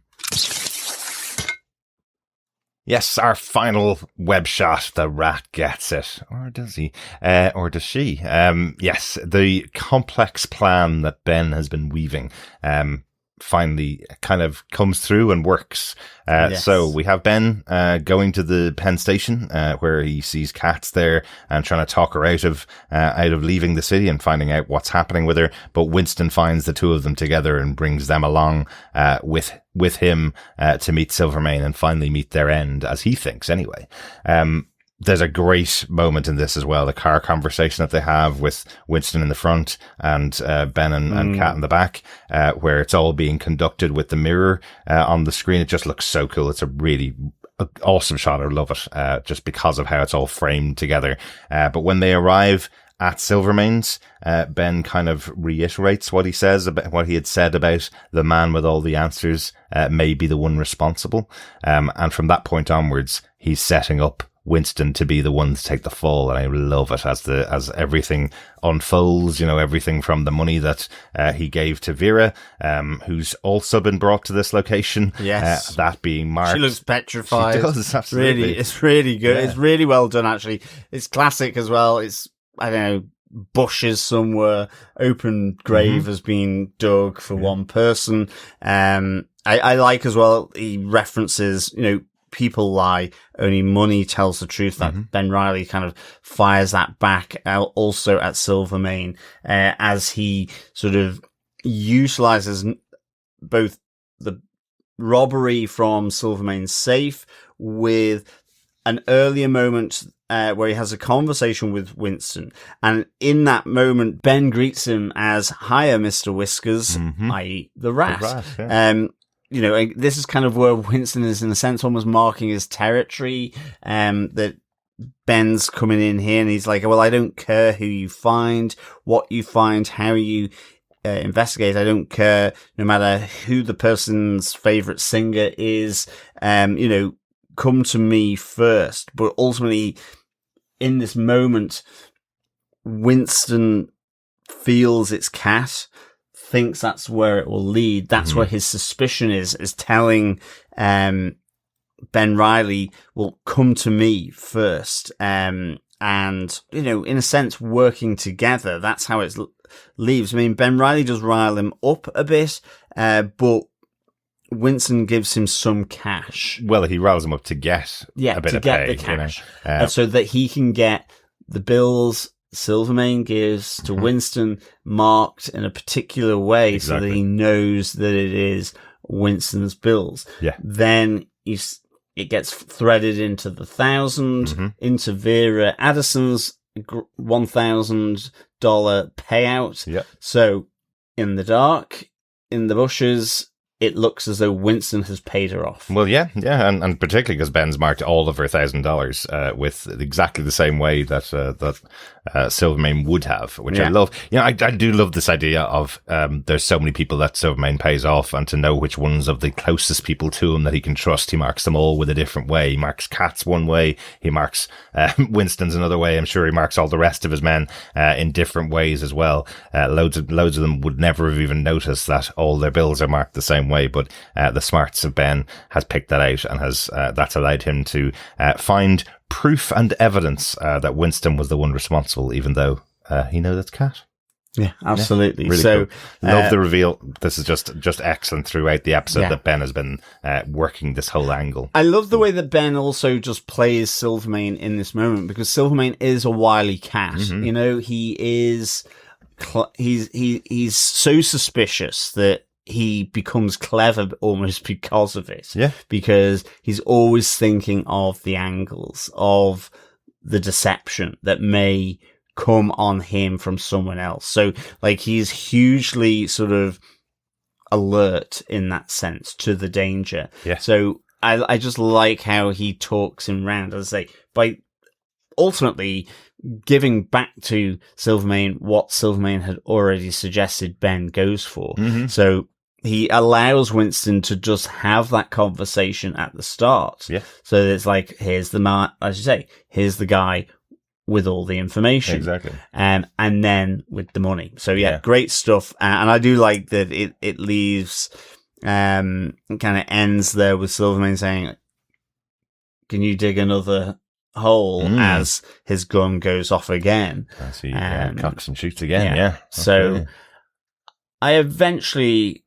[SPEAKER 1] Yes, our final web shot. The rat gets it. Or does he? Or does she? Yes, the complex plan that Ben has been weaving finally kind of comes through and works. So we have Ben going to the Penn Station where he sees Kat's there and trying to talk her out of leaving the city and finding out what's happening with her. But Winston finds the two of them together and brings them along with him to meet Silvermane and finally meet their end, as he thinks anyway. There's a great moment in this as well, the car conversation that they have with Winston in the front and Ben and Kat in the back, where it's all being conducted with the mirror on the screen. It just looks so cool. It's a really awesome shot. I love it, just because of how it's all framed together. But when they arrive at Silvermane's, Ben kind of reiterates what he says about what he had said about the man with all the answers may be the one responsible. And from that point onwards, he's setting up Winston to be the one to take the fall, and I love it as everything unfolds. Everything from the money that he gave to Vera, who's also been brought to this location.
[SPEAKER 4] Yes,
[SPEAKER 1] that being marked.
[SPEAKER 4] She looks petrified.
[SPEAKER 1] She does, absolutely.
[SPEAKER 4] Really, it's really good. Yeah. It's really well done. Actually, it's classic as well. It's, I don't know, bushes somewhere, open grave has been dug for one person. I like as well. He references, people lie, only money tells the truth. That Ben Reilly kind of fires that back out also at Silvermane, as he sort of utilizes both the robbery from Silvermane's safe with an earlier moment where he has a conversation with Winston. And in that moment, Ben greets him as, "Hiya, Mr. Whiskers," i.e. the rat. This is kind of where Winston is, in a sense, almost marking his territory, that Ben's coming in here and he's like, well, I don't care who you find, what you find, how you investigate. I don't care, no matter who the person's favorite singer is, come to me first. But ultimately, in this moment, Winston feels it's Cat, thinks that's where it will lead. That's where his suspicion is telling Ben Reilly, will come to me first. And, in a sense, working together. That's how it's leaves. I mean, Ben Reilly does rile him up a bit, but Winston gives him some cash.
[SPEAKER 1] Well, he riles him up to get a bit
[SPEAKER 4] to
[SPEAKER 1] of
[SPEAKER 4] get
[SPEAKER 1] pay,
[SPEAKER 4] the cash,
[SPEAKER 1] so
[SPEAKER 4] that he can get the bills Silvermane gives to Winston marked in a particular way, so that he knows that it is Winston's bills.
[SPEAKER 1] Yeah.
[SPEAKER 4] Then it gets threaded into the 1,000 into Vera Addison's $1,000 payout.
[SPEAKER 1] Yeah.
[SPEAKER 4] So in the dark, in the bushes, it looks as though Winston has paid her off.
[SPEAKER 1] Well, yeah, and particularly because Ben's marked all of her $1,000 with exactly the same way that Silvermane would have, which I love. I do love this idea of there's so many people that Silvermane pays off, and to know which ones of the closest people to him that he can trust. He marks them all with a different way. He marks Kat's one way. He marks Winston's another way. I'm sure he marks all the rest of his men in different ways as well. Loads of them would never have even noticed that all their bills are marked the same way, but the smarts of Ben has picked that out, and has that's allowed him to find proof and evidence that Winston was the one responsible, even though he knows that's Kat.
[SPEAKER 4] Yeah, absolutely.
[SPEAKER 1] Yeah, really
[SPEAKER 4] so
[SPEAKER 1] cool. Love the reveal. This is just excellent throughout the episode that Ben has been working this whole angle.
[SPEAKER 4] I love the way that Ben also just plays Silvermane in this moment, because Silvermane is a wily cat. He is he's so suspicious that he becomes clever almost because of it.
[SPEAKER 1] Yeah.
[SPEAKER 4] Because he's always thinking of the angles of the deception that may come on him from someone else. So, he's hugely sort of alert in that sense to the danger.
[SPEAKER 1] Yeah.
[SPEAKER 4] So I just like how he talks him round, as I say, by ultimately giving back to Silvermane what Silvermane had already suggested Ben goes for. So he allows Winston to just have that conversation at the start.
[SPEAKER 1] Yeah.
[SPEAKER 4] So it's here's the man, as you say, here's the guy with all the information.
[SPEAKER 1] Exactly.
[SPEAKER 4] And then with the money. So great stuff. And I do like that it leaves, kind of ends there with Silvermane saying, can you dig another hole, as his gun goes off again.
[SPEAKER 1] As he cocks and shoots again, yeah.
[SPEAKER 4] So I eventually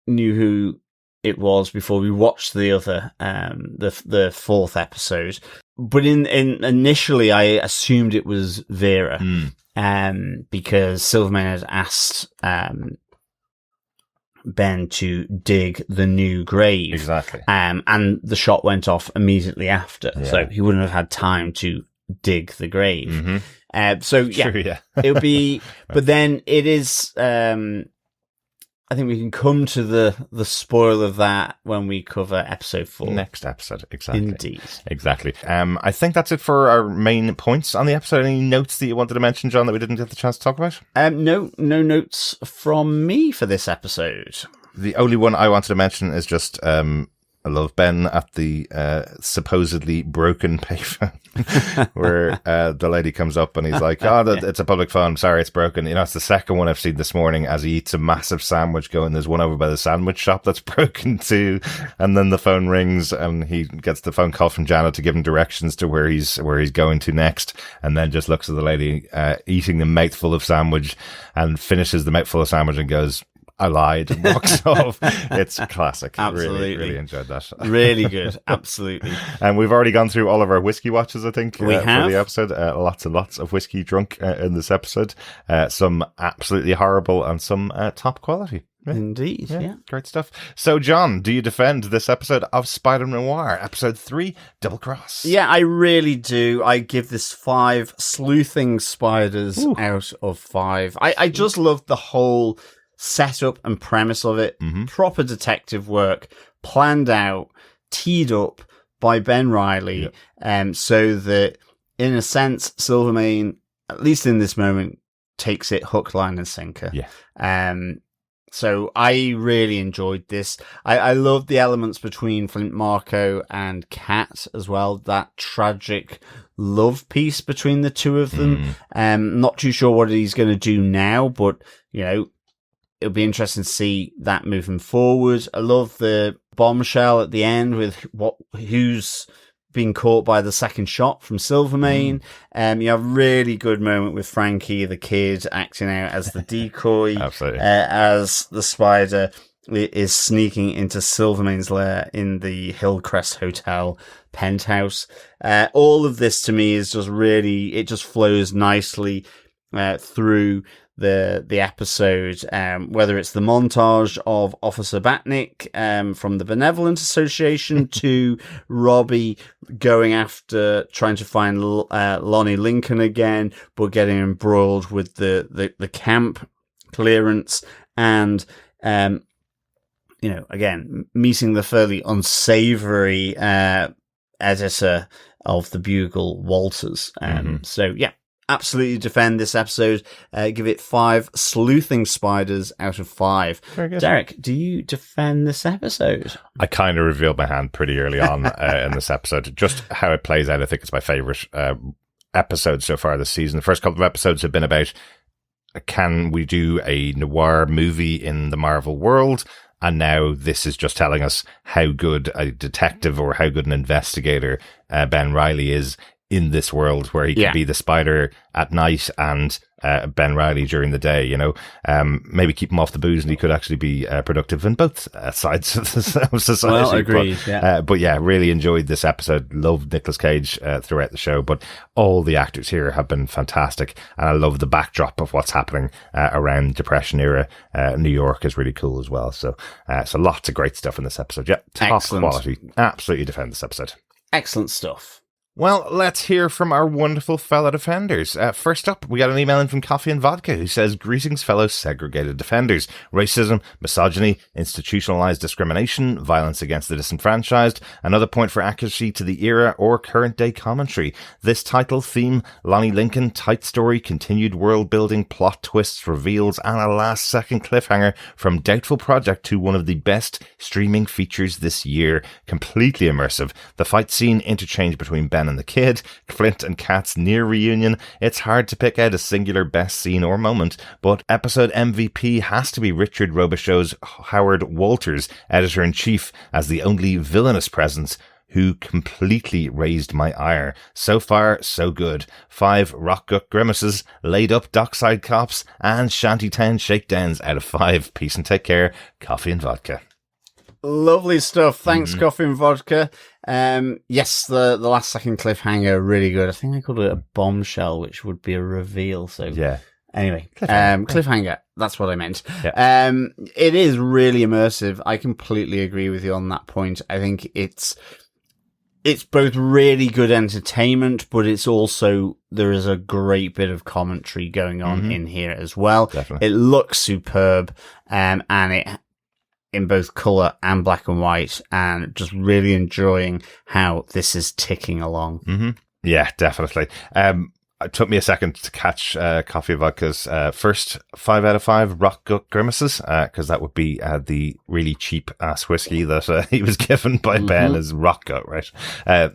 [SPEAKER 4] knew who it was before we watched the other, the fourth episode. But initially I assumed it was Vera, because Silvermane had asked, Ben to dig the new grave.
[SPEAKER 1] Exactly.
[SPEAKER 4] And the shot went off immediately after. Yeah. So he wouldn't have had time to dig the grave. True, yeah. It would be, but then it is, I think we can come to the spoil of that when we cover episode 4.
[SPEAKER 1] Next episode, exactly.
[SPEAKER 4] Indeed.
[SPEAKER 1] Exactly. I think that's it for our main points on the episode. Any notes that you wanted to mention, John, that we didn't get the chance to talk about?
[SPEAKER 4] No notes from me for this episode.
[SPEAKER 1] The only one I wanted to mention is just I love Ben at the supposedly broken payphone where the lady comes up and he's like, it's a public phone. Sorry, it's broken. It's the second one I've seen this morning as he eats a massive sandwich going, there's one over by the sandwich shop that's broken too. And then the phone rings and he gets the phone call from Janet to give him directions to where he's going to next. And then just looks at the lady eating the mouthful of sandwich and finishes the mouthful of sandwich and goes, I lied, and walks off. It's classic.
[SPEAKER 4] Absolutely.
[SPEAKER 1] Really enjoyed that.
[SPEAKER 4] Really good. Absolutely.
[SPEAKER 1] And we've already gone through all of our whiskey watches, I think,
[SPEAKER 4] we have.
[SPEAKER 1] for the episode. Lots and lots of whiskey drunk in this episode. Some absolutely horrible and some top quality.
[SPEAKER 4] Yeah. Indeed, yeah.
[SPEAKER 1] Great stuff. So, John, do you defend this episode of Spider-Noir, episode 3, Double Cross?
[SPEAKER 4] Yeah, I really do. I give this 5 sleuthing spiders out of 5. I just love the whole setup and premise of it. Proper detective work, planned out, teed up by Ben Reilly, so that, in a sense, Silvermane, at least in this moment, takes it hook, line, and sinker. So I really enjoyed this. I love the elements between Flint, Marko, and Kat as well. That tragic love piece between the two of them. Not too sure what he's going to do now, but, it'll be interesting to see that moving forward. I love the bombshell at the end with who's being caught by the second shot from Silvermane. You have a really good moment with Frankie, the kid, acting out as the decoy.
[SPEAKER 1] Absolutely.
[SPEAKER 4] As the spider is sneaking into Silvermane's lair in the Hillcrest Hotel penthouse. All of this to me is just really, it just flows nicely through the episode, whether it's the montage of Officer Batnick from the Benevolent Association to Robbie going after trying to find Lonnie Lincoln again, but getting embroiled with the camp clearance, and again meeting the fairly unsavory editor of the Bugle, Walters. So yeah, absolutely defend this episode. Give it 5 sleuthing spiders out of 5.
[SPEAKER 1] Very good.
[SPEAKER 4] Derek, do you defend this episode?
[SPEAKER 1] I kind of revealed my hand pretty early on in this episode. Just how it plays out, I think it's my favourite episode so far this season. The first couple of episodes have been about, can we do a noir movie in the Marvel world? And now this is just telling us how good a detective or how good an investigator Ben Reilly is in this world, where he can be the spider at night and Ben Reilly during the day, maybe keep him off the booze and he could actually be productive in both sides of society.
[SPEAKER 4] Well, agreed.
[SPEAKER 1] But yeah, really enjoyed this episode. Loved Nicolas Cage throughout the show, but all the actors here have been fantastic. And I love the backdrop of what's happening around Depression era. New York is really cool as well. So lots of great stuff in this episode. Yeah, top quality. Absolutely defend this episode.
[SPEAKER 4] Excellent stuff.
[SPEAKER 1] Well, let's hear from our wonderful fellow defenders. First up, we got an email in from Coffee and Vodka who says, "Greetings, fellow segregated defenders. Racism, misogyny, institutionalized discrimination, violence against the disenfranchised, another point for accuracy to the era or current day commentary. This title, theme, Lonnie Lincoln, tight story, continued world building, plot twists, reveals, and a last second cliffhanger from doubtful project to one of the best streaming features this year. Completely immersive. The fight scene, interchange between Ben and the kid, Flint and Kat's near reunion. It's hard to pick out a singular best scene or moment, but episode MVP has to be Richard Robichaud's Howard Walters, editor-in-chief, as the only villainous presence who completely raised my ire. So far, so good. 5 rock gut grimaces, laid up dockside cops, and shantytown shakedowns out of 5. Peace and take care. Coffee and Vodka."
[SPEAKER 4] Lovely stuff. Thanks, Coffee and Vodka. Yes, the last second cliffhanger, really good. I think I called it a bombshell, which would be a reveal. So yeah. Anyway, cliffhanger. That's what I meant. Yeah. It is really immersive. I completely agree with you on that point. I think it's both really good entertainment, but it's also, there is a great bit of commentary going on in here as well. Definitely. It looks superb, and it, in both colour and black and white, and just really enjoying how this is ticking along.
[SPEAKER 1] Yeah, definitely. It took me a second to catch Coffee Vodka's first 5 out of 5 rock gut grimaces, because that would be the really cheap ass whiskey that he was given by Ben as rock gut, right?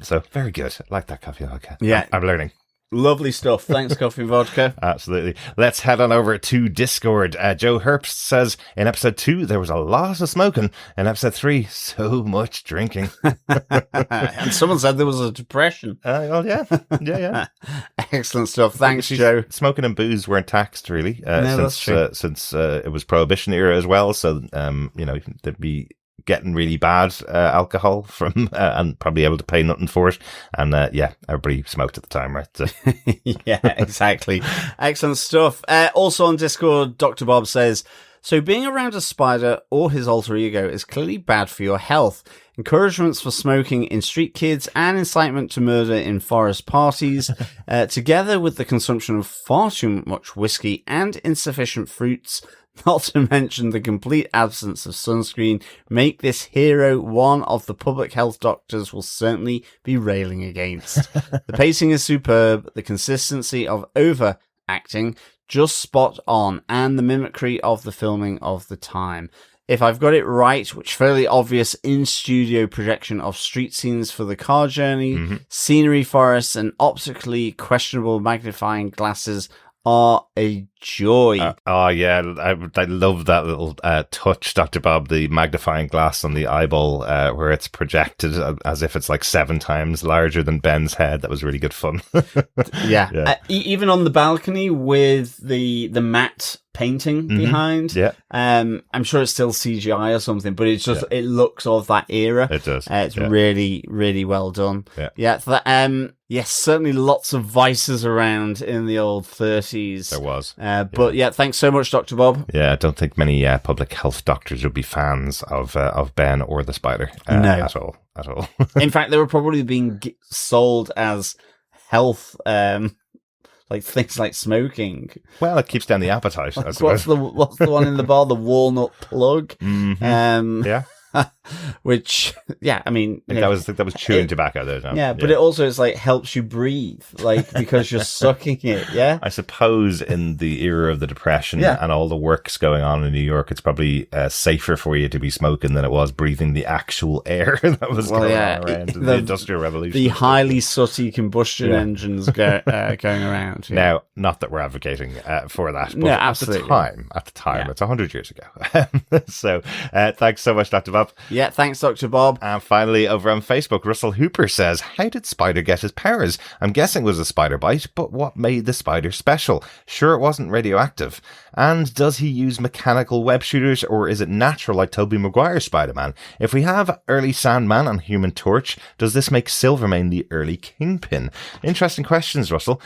[SPEAKER 1] So very good. I like that Coffee Vodka. Yeah, I'm learning.
[SPEAKER 4] Lovely stuff. Thanks, Coffee and Vodka.
[SPEAKER 1] Absolutely. Let's head on over to Discord. Joe Herbst says, in episode 2, there was a lot of smoking. In episode 3, so much drinking.
[SPEAKER 4] And someone said there was a depression.
[SPEAKER 1] Well, yeah. Yeah.
[SPEAKER 4] Excellent stuff. Thanks, Joe.
[SPEAKER 1] Smoking and booze weren't taxed, really, since it was Prohibition era as well. So, they'd be getting really bad alcohol from and probably able to pay nothing for it, and everybody smoked at the time, right? So.
[SPEAKER 4] Yeah, exactly. Excellent stuff. Also on Discord, Dr. Bob says, "So being around a spider or his alter ego is clearly bad for your health. Encouragements for smoking in street kids and incitement to murder in forest parties, together with the consumption of far too much whiskey and insufficient fruits, not to mention the complete absence of sunscreen, make this hero one of the public health doctors will certainly be railing against. The pacing is superb, the consistency of overacting just spot on, and the mimicry of the filming of the time. If I've got it right, which fairly obvious in-studio projection of street scenes for the car journey, scenery, forests, and optically questionable magnifying glasses are a joy.
[SPEAKER 1] Oh yeah, I love that little touch, Dr. Bob, the magnifying glass on the eyeball where it's projected as if it's like 7 times larger than Ben's head. That was really good fun.
[SPEAKER 4] Yeah. Even on the balcony with the matte painting behind.
[SPEAKER 1] Yeah.
[SPEAKER 4] I'm sure it's still CGI or something, but it's just it looks of that era.
[SPEAKER 1] It does.
[SPEAKER 4] It's really, really well done.
[SPEAKER 1] Yeah.
[SPEAKER 4] Yes, certainly lots of vices around in the old 30s.
[SPEAKER 1] There was.
[SPEAKER 4] But thanks so much, Dr. Bob.
[SPEAKER 1] Yeah, I don't think many public health doctors would be fans of Ben or the Spider at all.
[SPEAKER 4] In fact, they were probably being sold as health, like things like smoking.
[SPEAKER 1] Well, it keeps down the appetite. I suppose.
[SPEAKER 4] What's the one in the bar? The walnut plug.
[SPEAKER 1] Yeah.
[SPEAKER 4] Which, I mean,
[SPEAKER 1] I think that was chewing tobacco though. No?
[SPEAKER 4] Yeah, but it also is like helps you breathe, like because you're sucking it. Yeah,
[SPEAKER 1] I suppose in the era of the Depression and all the works going on in New York, it's probably safer for you to be smoking than it was breathing the actual air that was going on around in the Industrial Revolution.
[SPEAKER 4] The highly sooty combustion engines going around. Yeah.
[SPEAKER 1] Now, not that we're advocating for that, but
[SPEAKER 4] absolutely.
[SPEAKER 1] at the time, it's 100 years ago. So, thanks so much, Dr. Bob.
[SPEAKER 4] Yeah, thanks, Dr. Bob.
[SPEAKER 1] And finally, over on Facebook, Russell Hooper says, how did Spider get his powers? I'm guessing it was a spider bite, but what made the spider special? Sure, it wasn't radioactive. And does he use mechanical web shooters, or is it natural like Tobey Maguire's Spider-Man? If we have early Sandman and Human Torch, does this make Silvermane the early Kingpin? Interesting questions, Russell.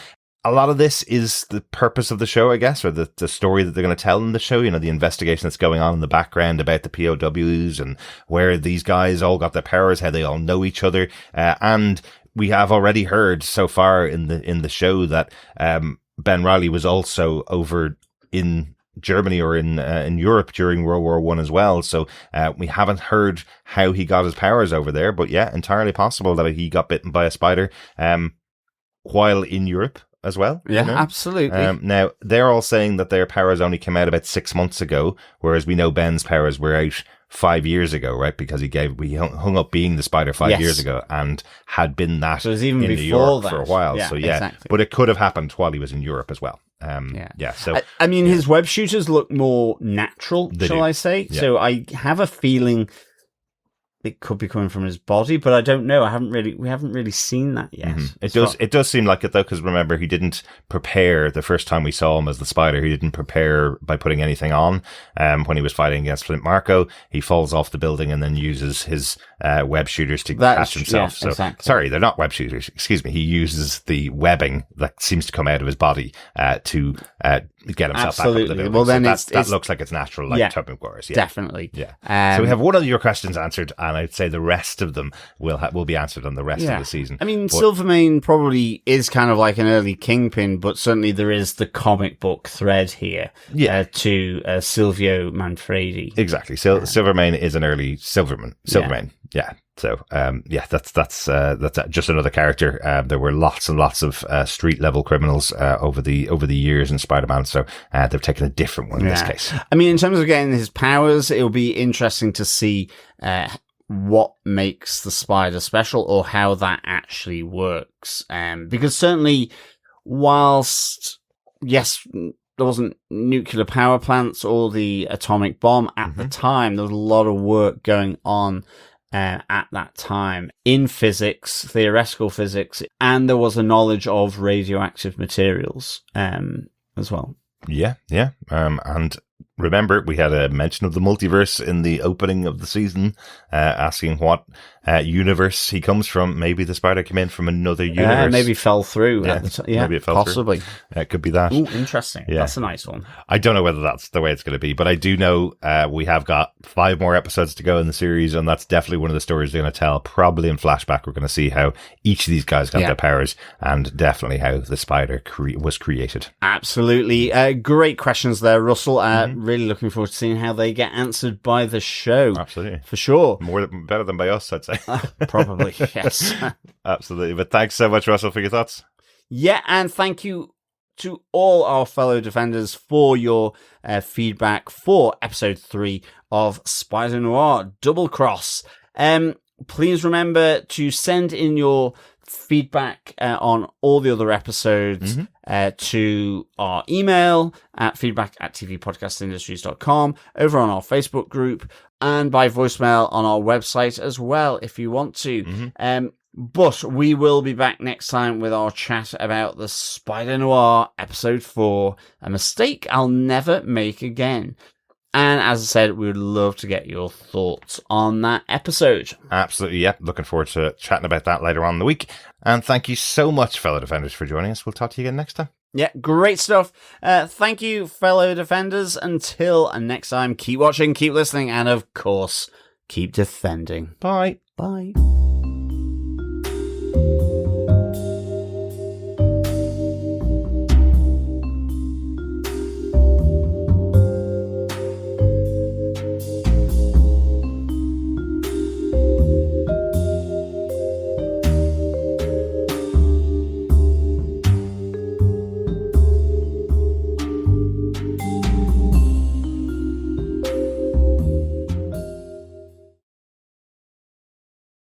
[SPEAKER 1] A lot of this is the purpose of the show, I guess, or the story that they're going to tell in the show. You know, the investigation that's going on in the background about the POWs and where these guys all got their powers, how they all know each other. And we have already heard so far in the show that Ben Reilly was also over in Germany or in Europe during World War I as well. So we haven't heard how he got his powers over there, but yeah, entirely possible that he got bitten by a spider while in Europe as well.
[SPEAKER 4] Yeah, absolutely.
[SPEAKER 1] Now, they're all saying that their powers only came out about 6 months ago, whereas we know Ben's powers were out 5 years ago, right? Because he hung up being the Spider 5 years ago and had been that
[SPEAKER 4] so it was even
[SPEAKER 1] in
[SPEAKER 4] before
[SPEAKER 1] New York
[SPEAKER 4] that.
[SPEAKER 1] for a while.
[SPEAKER 4] Yeah,
[SPEAKER 1] so yeah,
[SPEAKER 4] exactly.
[SPEAKER 1] But it could have happened while he was in Europe as well. So
[SPEAKER 4] I mean, his web shooters look more natural, shall I say? Yeah. So I have a feeling it could be coming from his body, but I don't know. We haven't really seen that yet.
[SPEAKER 1] It does seem like it though, because remember, he didn't prepare the first time we saw him as the Spider. He didn't prepare by putting anything on. When he was fighting against Flint Marko, he falls off the building and then uses his web shooters to catch himself. Sorry, they're not web shooters. Excuse me. He uses the webbing that seems to come out of his body to get himself back up the building.
[SPEAKER 4] Well, then
[SPEAKER 1] that looks like it's natural, like Tobey Maguire's. Yeah,
[SPEAKER 4] definitely.
[SPEAKER 1] Yeah. So we have one of your questions answered, and I'd say the rest of them will be answered on the rest of the season.
[SPEAKER 4] I mean, Silvermane probably is kind of like an early Kingpin, but certainly there is the comic book thread here to Silvio Manfredi.
[SPEAKER 1] Exactly. Silvermane is an early Silvermane. Yeah. So, that's just another character. There were lots and lots of street level criminals over the years in Spider-Man, so they've taken a different one in this case.
[SPEAKER 4] I mean, in terms of getting his powers, it'll be interesting to see what makes the spider special or how that actually works. Because certainly, whilst there wasn't nuclear power plants or the atomic bomb at the time, there was a lot of work going on at that time in physics, theoretical physics, and there was a knowledge of radioactive materials as well.
[SPEAKER 1] Yeah. And remember, we had a mention of the multiverse in the opening of the season, asking what universe he comes from. Maybe the spider came in from another universe.
[SPEAKER 4] Maybe fell through.
[SPEAKER 1] Maybe it fell
[SPEAKER 4] possibly.
[SPEAKER 1] Through. It could be that.
[SPEAKER 4] Ooh, interesting. Yeah. That's a nice one.
[SPEAKER 1] I don't know whether that's the way it's going to be, but I do know we have got 5 more episodes to go in the series, and that's definitely one of the stories they're going to tell. Probably in flashback, we're going to see how each of these guys got their powers, and definitely how the spider was created.
[SPEAKER 4] Absolutely. Great questions there, Russell. Really looking forward to seeing how they get answered by the show.
[SPEAKER 1] Absolutely.
[SPEAKER 4] For sure.
[SPEAKER 1] Better than by us, I'd say.
[SPEAKER 4] Probably, yes.
[SPEAKER 1] Absolutely. But thanks so much, Russell, for your thoughts.
[SPEAKER 4] Yeah, and thank you to all our fellow defenders for your feedback for episode 3 of Spider-Noir Double Cross. Please remember to send in your feedback on all the other episodes to our email at feedback@tvpodcastindustries.com, over on our Facebook group, and by voicemail on our website as well, if you want to. But we will be back next time with our chat about the Spider-Noir episode 4, A Mistake I'll Never Make Again. And as I said, we would love to get your thoughts on that episode.
[SPEAKER 1] Absolutely, yep. Looking forward to chatting about that later on in the week. And thank you so much, fellow defenders, for joining us. We'll talk to you again next time.
[SPEAKER 4] Yeah, great stuff. Thank you, fellow defenders. Until next time, keep watching, keep listening, and of course, keep defending.
[SPEAKER 1] Bye.
[SPEAKER 4] Bye.